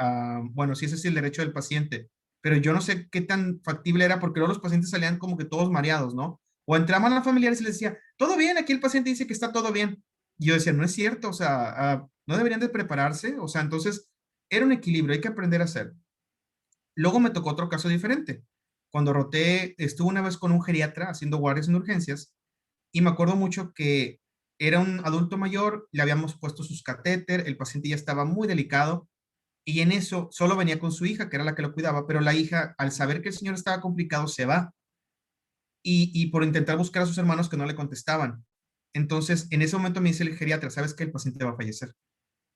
bueno, si ese es el derecho del paciente, pero yo no sé qué tan factible era porque luego los pacientes salían como que todos mareados, ¿no? O entraban a familiares y les decía, todo bien, aquí el paciente dice que está todo bien. Y yo decía, no es cierto, o sea, no deberían de prepararse, o sea, entonces era un equilibrio, hay que aprender a hacer. Luego me tocó otro caso diferente. Cuando roté, estuve una vez con un geriatra haciendo guardias en urgencias y me acuerdo mucho que era un adulto mayor, le habíamos puesto sus catéter, el paciente ya estaba muy delicado y en eso solo venía con su hija, que era la que lo cuidaba, pero la hija, al saber que el señor estaba complicado, se va y por intentar buscar a sus hermanos que no le contestaban. Entonces, en ese momento me dice el geriatra, ¿sabes que el paciente va a fallecer?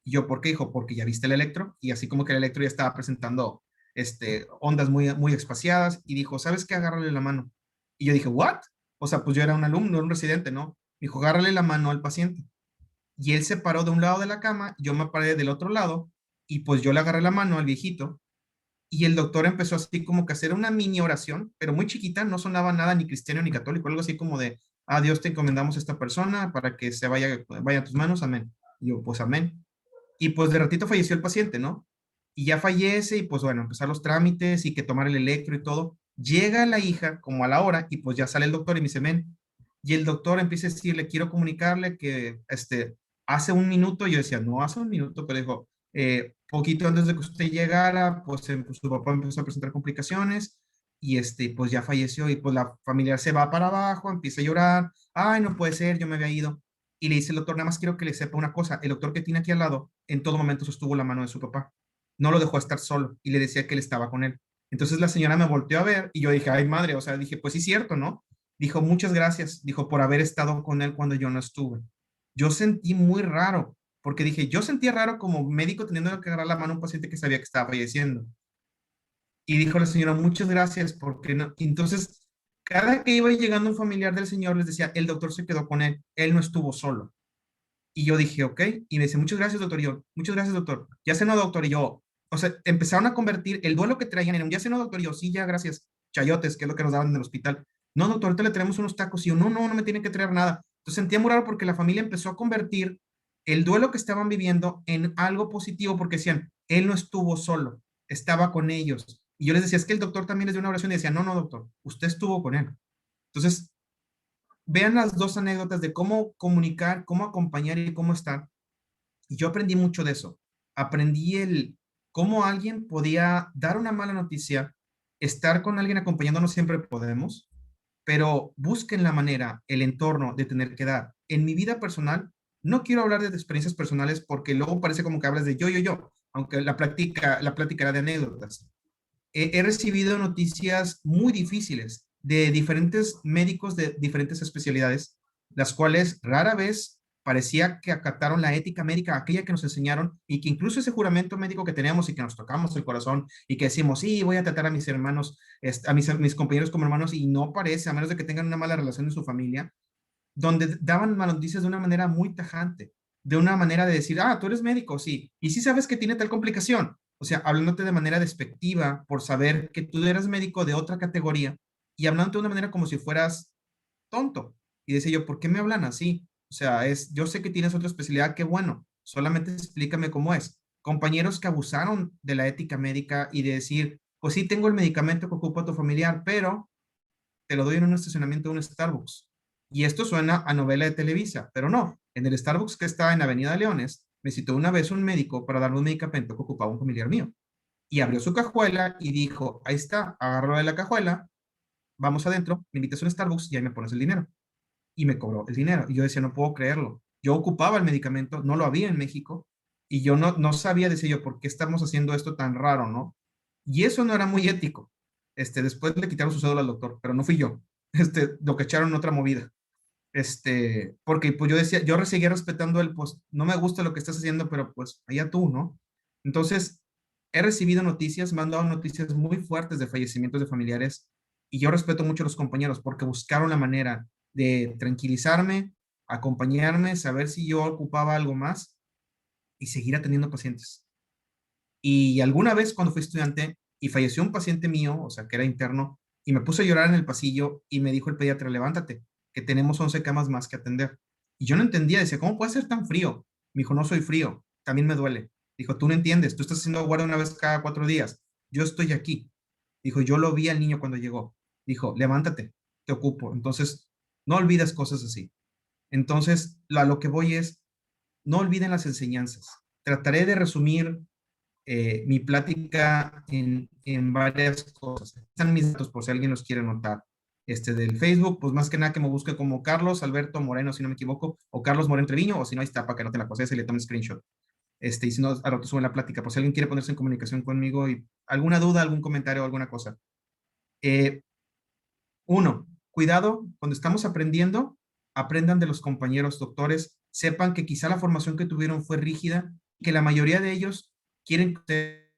Y yo, ¿por qué, hijo? Porque ya viste el electro y así como que el electro ya estaba presentando ondas muy, muy espaciadas y dijo, ¿sabes qué? Agárrale la mano. Y yo dije, ¿what? O sea, pues yo era un alumno, un residente, ¿no? Dijo, agárrale la mano al paciente. Y él se paró de un lado de la cama, yo me paré del otro lado y pues yo le agarré la mano al viejito y el doctor empezó así como que a hacer una mini oración, pero muy chiquita, no sonaba nada ni cristiano ni católico, algo así como de, a Dios te encomendamos a esta persona para que se vaya a tus manos, amén. Y yo, pues amén. Y pues de ratito falleció el paciente, ¿no? Y ya fallece y pues bueno, empezar los trámites y que tomar el electro y todo. Llega la hija como a la hora y pues ya sale el doctor y me dice, ven. Y el doctor empieza a decirle, quiero comunicarle que hace un minuto, yo decía, no hace un minuto, pero dijo, poquito antes de que usted llegara, pues su papá empezó a presentar complicaciones y pues ya falleció y pues la familia se va para abajo, empieza a llorar, ay, no puede ser, yo me había ido. Y le dice el doctor, nada más quiero que le sepa una cosa, el doctor que tiene aquí al lado, en todo momento sostuvo la mano de su papá, no lo dejó estar solo y le decía que él estaba con él. Entonces la señora me volteó a ver y yo dije, ay madre, o sea, dije, pues sí, cierto, ¿no? Dijo, muchas gracias, dijo, por haber estado con él cuando yo no estuve. Yo sentí muy raro, porque dije, yo sentía raro como médico teniendo que agarrar la mano a un paciente que sabía que estaba falleciendo. Y dijo la señora, muchas gracias, porque no. Entonces, cada que iba llegando un familiar del señor, les decía, el doctor se quedó con él no estuvo solo. Y yo dije, ok, y me dice, muchas gracias, doctor. Y yo, muchas gracias, doctor. Ya se no, doctor. Y yo, o sea, empezaron a convertir el duelo que traían en un, ya se no, doctor. Y yo, sí, ya, gracias. Chayotes, que es lo que nos daban en el hospital. No, doctor, ahorita le traemos unos tacos. Y yo, no, no, no me tiene que traer nada. Entonces sentía muy raro porque la familia empezó a convertir el duelo que estaban viviendo en algo positivo porque decían, él no estuvo solo, estaba con ellos. Y yo les decía, es que el doctor también les dio una oración y decía, no, no, doctor, usted estuvo con él. Entonces, vean las dos anécdotas de cómo comunicar, cómo acompañar y cómo estar. Y yo aprendí mucho de eso. Aprendí el cómo alguien podía dar una mala noticia, estar con alguien acompañando, no siempre podemos, pero busquen la manera, el entorno de tener que dar. En mi vida personal, no quiero hablar de experiencias personales porque luego parece como que hablas de yo, aunque la plática era de anécdotas. He recibido noticias muy difíciles de diferentes médicos de diferentes especialidades, las cuales rara vez parecía que acataron la ética médica, aquella que nos enseñaron, y que incluso ese juramento médico que teníamos y que nos tocamos el corazón y que decimos, sí, voy a tratar a mis hermanos, mis compañeros como hermanos, y no parece, a menos de que tengan una mala relación en su familia, donde daban malas noticias de una manera muy tajante, de una manera de decir, ah, tú eres médico, sí, y sí sabes que tiene tal complicación. O sea, hablándote de manera despectiva por saber que tú eres médico de otra categoría y hablándote de una manera como si fueras tonto. Y decía yo, ¿por qué me hablan así? O sea, yo sé que tienes otra especialidad, qué bueno, solamente explícame cómo es. Compañeros que abusaron de la ética médica y de decir, pues sí, tengo el medicamento que ocupa tu familiar, pero te lo doy en un estacionamiento de un Starbucks. Y esto suena a novela de Televisa, pero no. En el Starbucks que está en Avenida Leones, me citó una vez un médico para darme un medicamento que ocupaba un familiar mío. Y abrió su cajuela y dijo, ahí está, agárralo de la cajuela, vamos adentro, me invitas a un Starbucks y ahí me pones el dinero. Y me cobró el dinero. Y yo decía, no puedo creerlo. Yo ocupaba el medicamento, no lo había en México, y yo no sabía, decía yo, ¿por qué estamos haciendo esto tan raro, no? Y eso no era muy ético. Después le quitaron su cédula al doctor, pero no fui yo. Lo que echaron en otra movida. Porque pues yo decía, yo seguía respetando el, pues no me gusta lo que estás haciendo, pero pues allá tú, ¿no? Entonces, he recibido noticias, me han dado noticias muy fuertes de fallecimientos de familiares y yo respeto mucho a los compañeros porque buscaron la manera de tranquilizarme, acompañarme, saber si yo ocupaba algo más y seguir atendiendo pacientes. Y alguna vez cuando fui estudiante y falleció un paciente mío, o sea, que era interno, y me puse a llorar en el pasillo y me dijo el pediatra, levántate, que tenemos 11 camas más que atender. Y yo no entendía, decía, ¿cómo puede ser tan frío? Me dijo, no soy frío, también me duele. Dijo, tú no entiendes, tú estás haciendo guardia una vez cada 4 días, yo estoy aquí. Dijo, yo lo vi al niño cuando llegó. Dijo, levántate, te ocupo. Entonces, no olvides cosas así. Entonces, a lo que voy es, no olviden las enseñanzas. Trataré de resumir mi plática en varias cosas. Están mis datos por si alguien los quiere notar. Del Facebook, pues más que nada que me busque como Carlos Alberto Moreno, si no me equivoco, o Carlos Moreno Treviño, o si no, ahí está, para que no te la cosas y le tome screenshot. Y si no, a rato suben la plática, por si alguien quiere ponerse en comunicación conmigo y alguna duda, algún comentario, alguna cosa. Eh, Uno, cuidado, cuando estamos aprendiendo, aprendan de los compañeros doctores, sepan que quizá la formación que tuvieron fue rígida, que la mayoría de ellos quieren que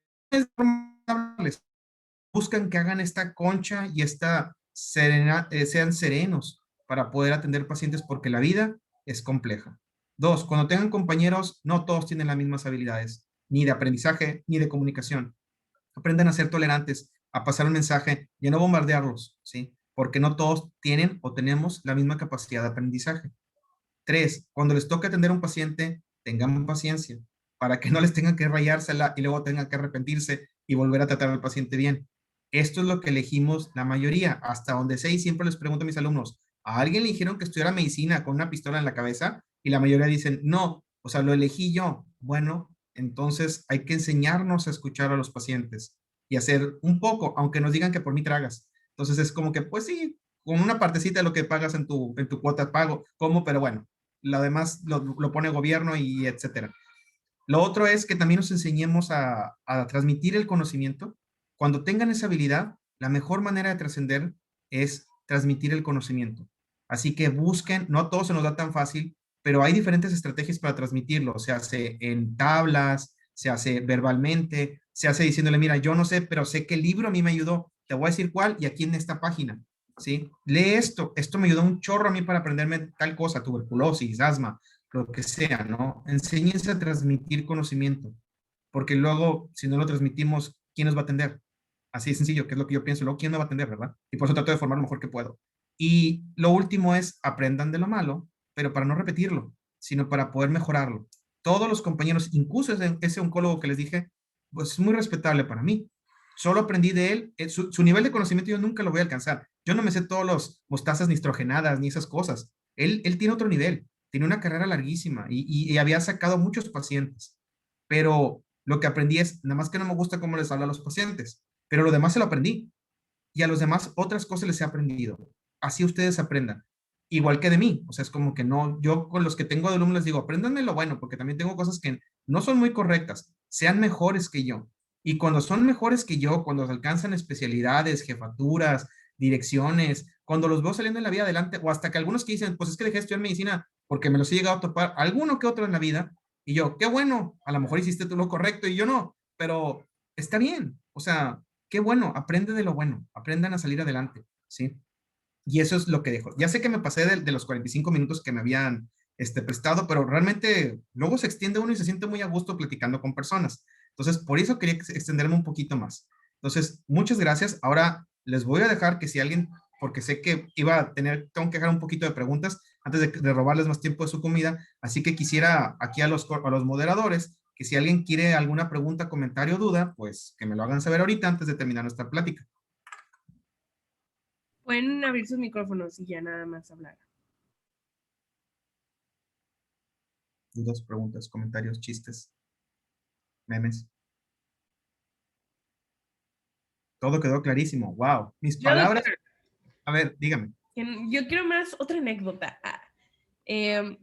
buscan que hagan esta concha y sean serenos para poder atender pacientes porque la vida es compleja. Dos, cuando tengan compañeros, no todos tienen las mismas habilidades, ni de aprendizaje, ni de comunicación. Aprendan a ser tolerantes, a pasar un mensaje y a no bombardearlos, ¿sí? Porque no todos tienen o tenemos la misma capacidad de aprendizaje. Tres, cuando les toque atender a un paciente, tengan paciencia para que no les tengan que rayársela y luego tengan que arrepentirse y volver a tratar al paciente bien. Esto es lo que elegimos la mayoría, hasta donde sé, y siempre les pregunto a mis alumnos, ¿a alguien le dijeron que estudiara medicina con una pistola en la cabeza? Y la mayoría dicen, no, o sea, lo elegí yo. Bueno, entonces hay que enseñarnos a escuchar a los pacientes y hacer un poco, aunque nos digan que por mí tragas. Entonces es como que, pues sí, con una partecita de lo que pagas en tu cuota pago, como, pero bueno, lo demás lo pone el gobierno y etcétera. Lo otro es que también nos enseñemos a transmitir el conocimiento. Cuando tengan esa habilidad, la mejor manera de trascender es transmitir el conocimiento. Así que busquen, no todo se nos da tan fácil, pero hay diferentes estrategias para transmitirlo. Se hace en tablas, se hace verbalmente, se hace diciéndole, mira, yo no sé, pero sé que el libro a mí me ayudó. Te voy a decir cuál y aquí en esta página. ¿Sí? Lee esto me ayudó un chorro a mí para aprenderme tal cosa, tuberculosis, asma, lo que sea, ¿no? Enséñense a transmitir conocimiento, porque luego, si no lo transmitimos, ¿quién nos va a atender? Así de sencillo, que es lo que yo pienso, luego, ¿quién me va a atender, verdad? Y por eso trato de formar lo mejor que puedo. Y lo último es, aprendan de lo malo, pero para no repetirlo, sino para poder mejorarlo. Todos los compañeros, incluso ese oncólogo que les dije, pues es muy respetable para mí. Solo aprendí de él, su nivel de conocimiento yo nunca lo voy a alcanzar. Yo no me sé todos los mostazas nitrogenadas ni esas cosas. Él tiene otro nivel, tiene una carrera larguísima y había sacado muchos pacientes, pero lo que aprendí es, nada más que no me gusta cómo les habla a los pacientes, pero lo demás se lo aprendí y a los demás otras cosas les he aprendido. Así ustedes aprendan. Igual que de mí, o sea, es como que no, yo con los que tengo de alumnos les digo, apréndanme lo bueno, porque también tengo cosas que no son muy correctas, sean mejores que yo. Y cuando son mejores que yo, cuando alcanzan especialidades, jefaturas, direcciones, cuando los veo saliendo en la vida adelante, o hasta que algunos que dicen, pues es que dejé de estudiar medicina porque me los he llegado a topar, alguno que otro en la vida, y yo, qué bueno, a lo mejor hiciste tú lo correcto y yo no, pero está bien, o sea, qué bueno, aprende de lo bueno, aprendan a salir adelante, ¿sí? Y eso es lo que dejo. Ya sé que me pasé de los 45 minutos que me habían prestado, pero realmente luego se extiende uno y se siente muy a gusto platicando con personas. Entonces, por eso quería extenderme un poquito más. Entonces, muchas gracias. Ahora les voy a dejar que si alguien, porque sé que tengo que dejar un poquito de preguntas antes de robarles más tiempo de su comida, así que quisiera aquí a los moderadores que si alguien quiere alguna pregunta, comentario o duda, pues que me lo hagan saber ahorita antes de terminar nuestra plática. Pueden abrir sus micrófonos y ya nada más hablar. Dudas, preguntas, comentarios, chistes, memes. Todo quedó clarísimo. Wow. Mis Yo, palabras. doctor, A ver, dígame. yo quiero más otra anécdota.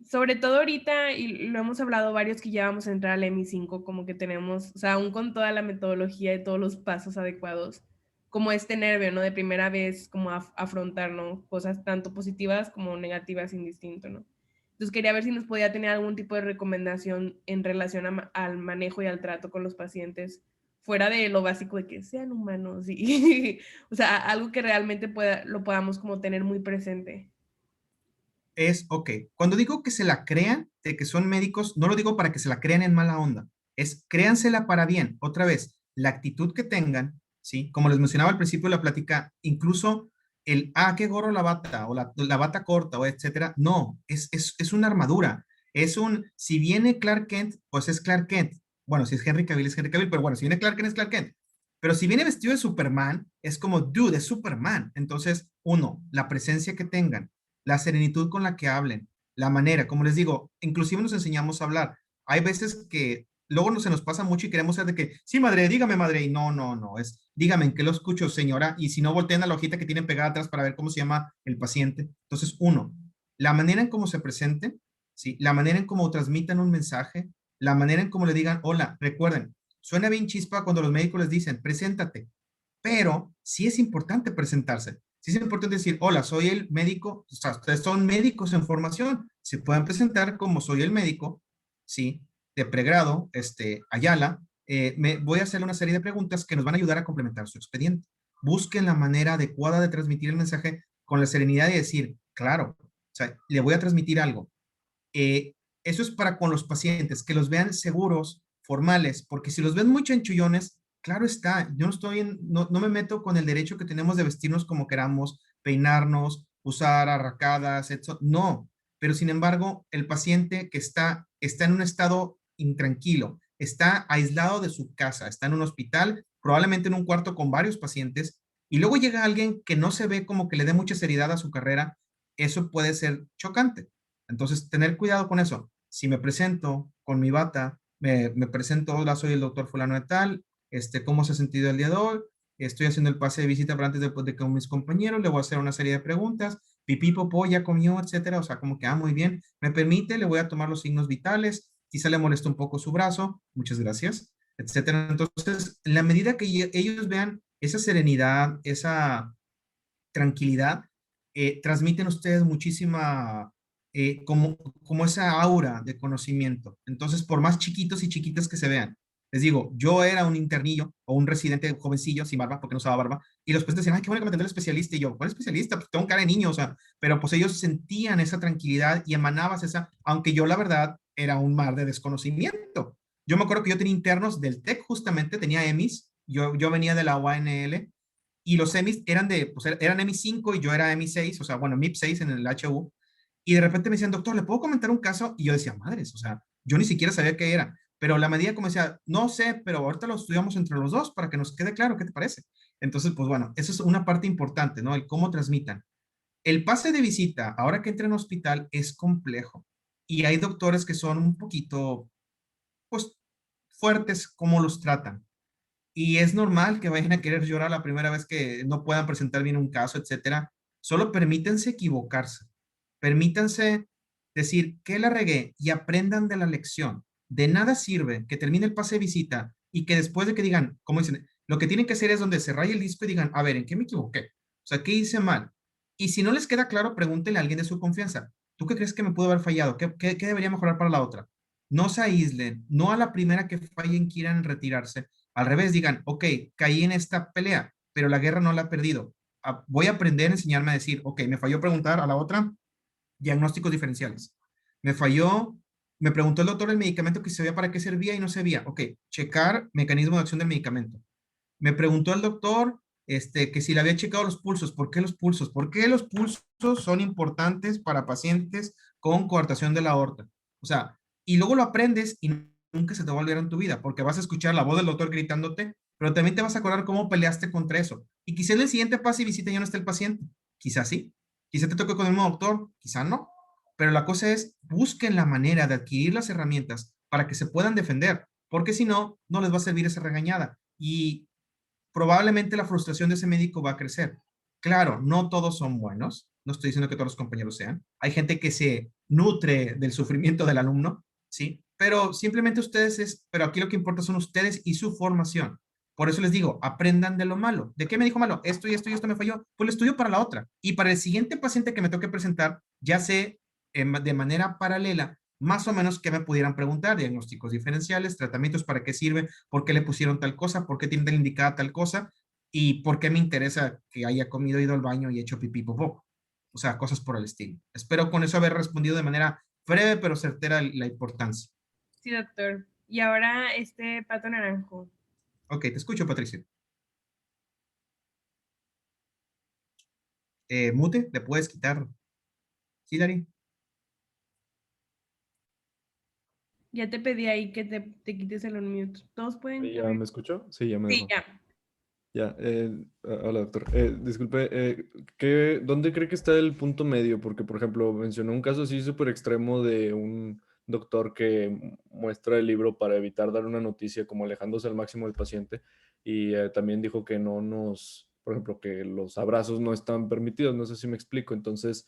Sobre todo ahorita, y lo hemos hablado varios que ya vamos a entrar al MI5, como que tenemos, o sea, aún con toda la metodología y todos los pasos adecuados, como este nervio, ¿no? De primera vez, como afrontar, ¿no? Cosas tanto positivas como negativas indistinto, ¿no? Entonces quería ver si nos podía tener algún tipo de recomendación en relación al manejo y al trato con los pacientes, fuera de lo básico de que sean humanos y, o sea, algo que realmente lo podamos como tener muy presente. Ok. Cuando digo que se la crean, de que son médicos, no lo digo para que se la crean en mala onda. Es créansela para bien. Otra vez, la actitud que tengan, ¿sí? Como les mencionaba al principio de la plática, incluso qué gorro la bata, o la bata corta, o etcétera. No, es una armadura. Si viene Clark Kent, pues es Clark Kent. Bueno, si es Henry Cavill, es Henry Cavill, pero bueno, si viene Clark Kent, es Clark Kent. Pero si viene vestido de Superman, es como, dude, es Superman. Entonces, uno, la presencia que tengan, la serenitud con la que hablen, la manera, como les digo, inclusive nos enseñamos a hablar. Hay veces que luego se nos pasa mucho y queremos ser de que, sí, madre, dígame, madre, y no, no, no, es, dígame, ¿en qué lo escucho, señora? Y si no, volteen a la hojita que tienen pegada atrás para ver cómo se llama el paciente. Entonces, uno, la manera en cómo se presente, ¿sí? La manera en cómo transmitan un mensaje, la manera en cómo le digan, hola, recuerden, suena bien chispa cuando los médicos les dicen, preséntate, pero sí es importante presentarse. Sí es importante decir, hola, soy el médico, o sea, ustedes son médicos en formación, se pueden presentar como soy el médico, ¿sí? De pregrado, Ayala, me voy a hacer una serie de preguntas que nos van a ayudar a complementar su expediente. Busquen la manera adecuada de transmitir el mensaje con la serenidad de decir, claro, o sea, le voy a transmitir algo. Eso es para con los pacientes, que los vean seguros, formales, porque si los ven muy chanchullones, claro está, yo no estoy no me meto con el derecho que tenemos de vestirnos como queramos, peinarnos, usar arracadas, etc. No, pero sin embargo, el paciente que está en un estado intranquilo, está aislado de su casa, está en un hospital, probablemente en un cuarto con varios pacientes, y luego llega alguien que no se ve como que le dé mucha seriedad a su carrera, eso puede ser chocante. Entonces, tener cuidado con eso. Si me presento con mi bata, me presento, hola, soy el doctor fulano de tal, ¿cómo se ha sentido el día de hoy? Estoy haciendo el pase de visita para antes de con mis compañeros, le voy a hacer una serie de preguntas, pipí, popó, ya comió, etcétera, o sea, como que, muy bien, me permite, le voy a tomar los signos vitales, quizá le molesta un poco su brazo, muchas gracias, etcétera. Entonces, en la medida que ellos vean esa serenidad, esa tranquilidad, transmiten ustedes muchísima, como esa aura de conocimiento. Entonces, por más chiquitos y chiquitas que se vean, les digo, yo era un internillo o un residente jovencillo sin barba, porque no usaba barba, y los pacientes decían, ay, qué bueno que me atendió el especialista, y yo, ¿cuál especialista? Pues tengo cara de niño, o sea, pero pues ellos sentían esa tranquilidad y emanabas esa, aunque yo la verdad era un mar de desconocimiento. Yo me acuerdo que yo tenía internos del TEC, justamente, tenía EMIs, yo venía de la UANL, y los semis eran pues eran EMI 5 y yo era EMI 6, o sea, bueno, MIP 6 en el HU, y de repente me decían, doctor, ¿le puedo comentar un caso? Y yo decía, madres, o sea, yo ni siquiera sabía qué era, pero la medida como decía, no sé, pero ahorita lo estudiamos entre los dos para que nos quede claro, ¿qué te parece? Entonces, pues bueno, eso es una parte importante, ¿no? El cómo transmitan. El pase de visita, ahora que entra en hospital, es complejo. Y hay doctores que son un poquito, pues, fuertes cómo los tratan. Y es normal que vayan a querer llorar la primera vez que no puedan presentar bien un caso, etcétera. Solo permítanse equivocarse. Permítanse decir que la regué y aprendan de la lección. De nada sirve que termine el pase de visita y que después de que digan, como dicen, lo que tienen que hacer es donde se raye el disco y digan, a ver, ¿en qué me equivoqué? O sea, ¿qué hice mal? Y si no les queda claro, pregúntenle a alguien de su confianza. ¿Tú qué crees que me pudo haber fallado? ¿Qué debería mejorar para la otra? No se aíslen, no a la primera que fallen quieran retirarse. Al revés, digan, ok, caí en esta pelea, pero la guerra no la he perdido. Voy a aprender a enseñarme a decir, ok, me falló preguntar a la otra diagnósticos diferenciales. Me falló, me preguntó el doctor el medicamento que sabía para qué servía y no servía. Ok, checar mecanismo de acción del medicamento. Me preguntó el doctor que si le había checado los pulsos. ¿Por qué los pulsos? ¿Por qué los pulsos son importantes para pacientes con coartación de la aorta? O sea, y luego lo aprendes y nunca se te va a olvidar en tu vida, porque vas a escuchar la voz del doctor gritándote, pero también te vas a acordar cómo peleaste contra eso. Y quizá en el siguiente pase y visita ya no esté el paciente. Quizá sí. Quizá te toque con el mismo doctor, quizá no. Pero la cosa es, busquen la manera de adquirir las herramientas para que se puedan defender, porque si no, no les va a servir esa regañada. Y probablemente la frustración de ese médico va a crecer. Claro, no todos son buenos, no estoy diciendo que todos los compañeros sean. Hay gente que se nutre del sufrimiento del alumno, ¿sí? Pero simplemente pero aquí lo que importa son ustedes y su formación. Por eso les digo, aprendan de lo malo. ¿De qué me dijo malo? Esto y esto y esto me falló. Pues lo estudio para la otra. Y para el siguiente paciente que me toque presentar, ya sé de manera paralela más o menos qué me pudieran preguntar, diagnósticos diferenciales, tratamientos, para qué sirve, por qué le pusieron tal cosa, por qué tiene indicada tal cosa y por qué me interesa que haya comido, ido al baño y hecho pipí popó. O sea, cosas por el estilo. Espero con eso haber respondido de manera breve pero certera la importancia. Sí, doctor. Y ahora pato naranjo. Ok, te escucho, Patricia. Mute, ¿le puedes quitar, Hilary? Ya te pedí ahí que te quites el unmute. Todos pueden. ¿Ahí A ya ver. me escuchó? Sí, ya me Sí, dejó. ya. Ya, hola doctor. Disculpe, ¿dónde cree que está el punto medio? Porque, por ejemplo, mencionó un caso así súper extremo de un doctor que muestra el libro para evitar dar una noticia, como alejándose al máximo del paciente, y también dijo que no nos, por ejemplo, que los abrazos no están permitidos, no sé si me explico. Entonces,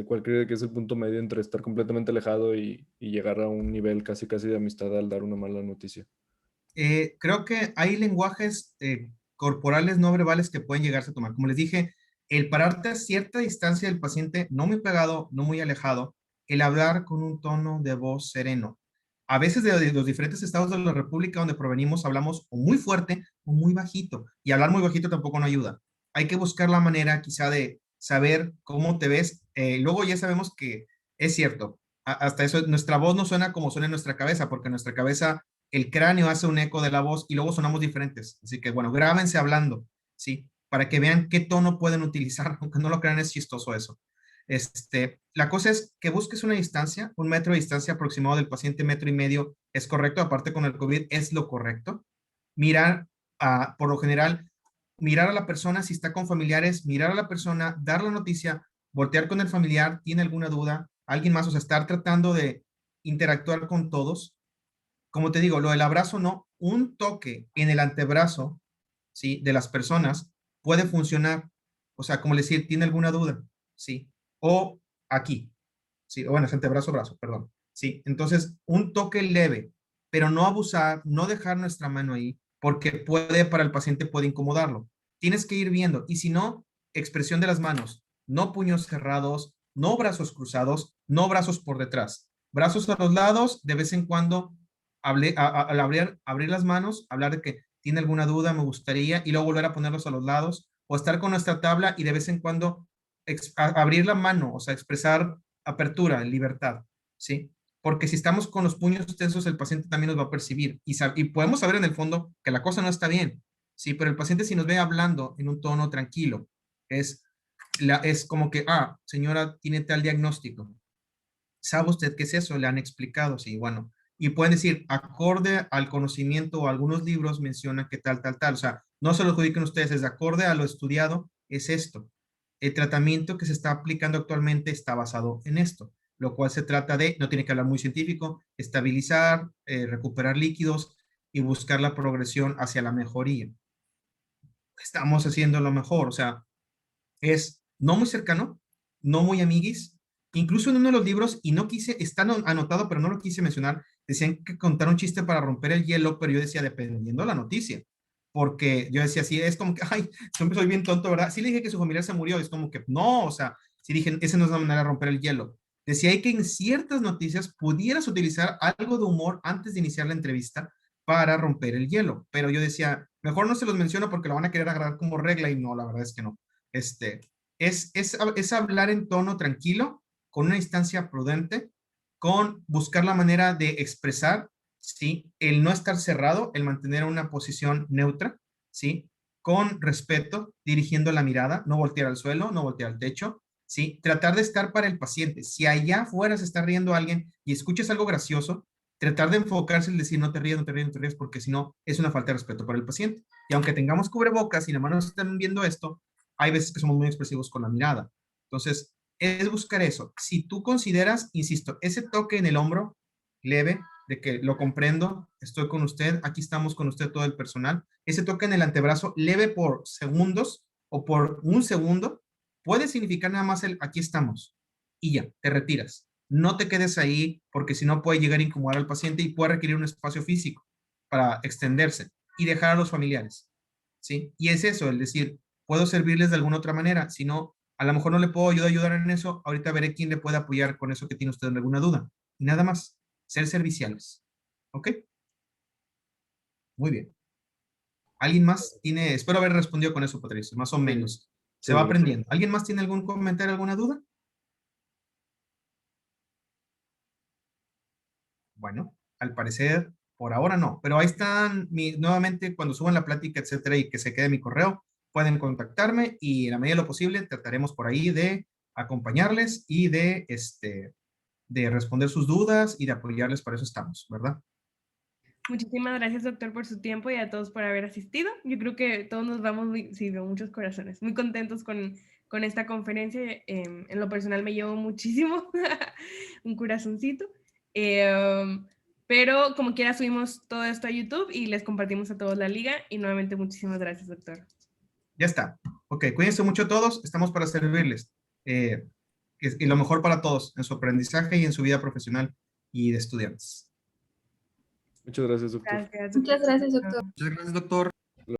¿cuál cree que es el punto medio entre estar completamente alejado y llegar a un nivel casi casi de amistad al dar una mala noticia? Creo que hay lenguajes corporales no verbales que pueden llegarse a tomar. Como les dije, el pararte a cierta distancia del paciente, no muy pegado, no muy alejado, el hablar con un tono de voz sereno. A veces de los diferentes estados de la República donde provenimos hablamos o muy fuerte o muy bajito. Y hablar muy bajito tampoco no ayuda. Hay que buscar la manera quizá de saber cómo te ves. Luego ya sabemos que es cierto. Hasta eso, nuestra voz no suena como suena en nuestra cabeza, porque nuestra cabeza el cráneo hace un eco de la voz y luego sonamos diferentes. Así que, bueno, grábense hablando, ¿sí? Para que vean qué tono pueden utilizar, aunque no lo crean, es chistoso eso. La cosa es que busques una distancia, 1 metro de distancia aproximado del paciente, 1,5 metros, es correcto, aparte con el COVID es lo correcto. Mirar, por lo general, mirar a la persona, si está con familiares, mirar a la persona, dar la noticia, voltear con el familiar, tiene alguna duda, alguien más, o sea, estar tratando de interactuar con todos. Como te digo, lo del abrazo no, un toque en el antebrazo, ¿sí? De las personas puede funcionar. O sea, como decir, ¿tiene alguna duda? ¿Sí? O aquí, ¿sí? O bueno, es antebrazo, brazo, perdón. ¿Sí? Entonces, un toque leve, pero no abusar, no dejar nuestra mano ahí, porque puede, para el paciente puede incomodarlo. Tienes que ir viendo. Y si no, expresión de las manos, no puños cerrados, no brazos cruzados, no brazos por detrás. Brazos a los lados, de vez en cuando al abrir las manos, hablar de que tiene alguna duda, me gustaría, y luego volver a ponerlos a los lados, o estar con nuestra tabla y de vez en cuando abrir la mano, o sea, expresar apertura, libertad, ¿sí? Porque si estamos con los puños tensos, el paciente también nos va a percibir y podemos saber en el fondo que la cosa no está bien, ¿sí? Pero el paciente si nos ve hablando en un tono tranquilo, es, es como que, señora, tiene tal diagnóstico, ¿sabe usted qué es eso? Le han explicado, sí, bueno. Y pueden decir, acorde al conocimiento o algunos libros menciona que tal, tal, tal. O sea, no se lo adjudiquen ustedes, es de acorde a lo estudiado, es esto. El tratamiento que se está aplicando actualmente está basado en esto, lo cual se trata de, no tiene que hablar muy científico, estabilizar, recuperar líquidos y buscar la progresión hacia la mejoría. Estamos haciendo lo mejor, o sea, es no muy cercano, no muy amiguis. Incluso en uno de los libros, y no quise, está anotado, pero no lo quise mencionar, decían que contar un chiste para romper el hielo, pero yo decía, dependiendo de la noticia. Porque yo decía, sí, es como que, ay, soy bien tonto, ¿verdad? Sí le dije que su familiar se murió, es como que, no, o sea, sí dije, esa no es la manera de romper el hielo. Decía que en ciertas noticias pudieras utilizar algo de humor antes de iniciar la entrevista para romper el hielo. Pero yo decía, mejor no se los menciono porque lo van a querer agarrar como regla y no, la verdad es que no. Este, es hablar en tono tranquilo, con una distancia prudente, con buscar la manera de expresar, ¿sí? El no estar cerrado, el mantener una posición neutra, ¿sí? Con respeto, dirigiendo la mirada, no voltear al suelo, no voltear al techo, ¿sí? Tratar de estar para el paciente. Si allá afuera se está riendo alguien y escuchas algo gracioso, tratar de enfocarse y decir no te ríes, no te ríes, no te ríes, porque si no es una falta de respeto para el paciente. Y aunque tengamos cubrebocas y nada más nos están viendo esto, hay veces que somos muy expresivos con la mirada. Entonces, es buscar eso. Si tú consideras, insisto, ese toque en el hombro leve, de que lo comprendo, estoy con usted, aquí estamos con usted todo el personal, ese toque en el antebrazo leve por segundos o por un segundo, puede significar nada más el aquí estamos y ya, te retiras. No te quedes ahí porque si no puede llegar a incomodar al paciente y puede requerir un espacio físico para extenderse y dejar a los familiares. ¿Sí? Y es eso, el decir, puedo servirles de alguna otra manera. Si no, a lo mejor no le puedo ayudar en eso. Ahorita veré quién le puede apoyar con eso que tiene usted en alguna duda. Y nada más, ser serviciales. ¿Ok? Muy bien. ¿Alguien más tiene? Espero haber respondido con eso, Patricio, más o Sí, menos. Se va sí, aprendiendo. ¿Alguien más tiene algún comentario, alguna duda? Bueno, al parecer, por ahora no. Pero ahí están, nuevamente, cuando suban la plática, etcétera, y que se quede mi correo, pueden contactarme y en la medida de lo posible trataremos por ahí de acompañarles y de responder sus dudas y de apoyarles, para eso estamos, ¿verdad? Muchísimas gracias, doctor, por su tiempo y a todos por haber asistido. Yo creo que todos nos vamos, sí, de muchos corazones, muy contentos con esta conferencia. En lo personal me llevo muchísimo, un corazoncito. Pero como quiera subimos todo esto a YouTube y les compartimos a todos la liga. Y nuevamente muchísimas gracias, doctor. Ya está. Ok, cuídense mucho todos, estamos para servirles. Y lo mejor para todos en su aprendizaje y en su vida profesional y de estudiantes. Muchas gracias, doctor. Gracias, Muchas gracias, doctor. Muchas gracias, doctor.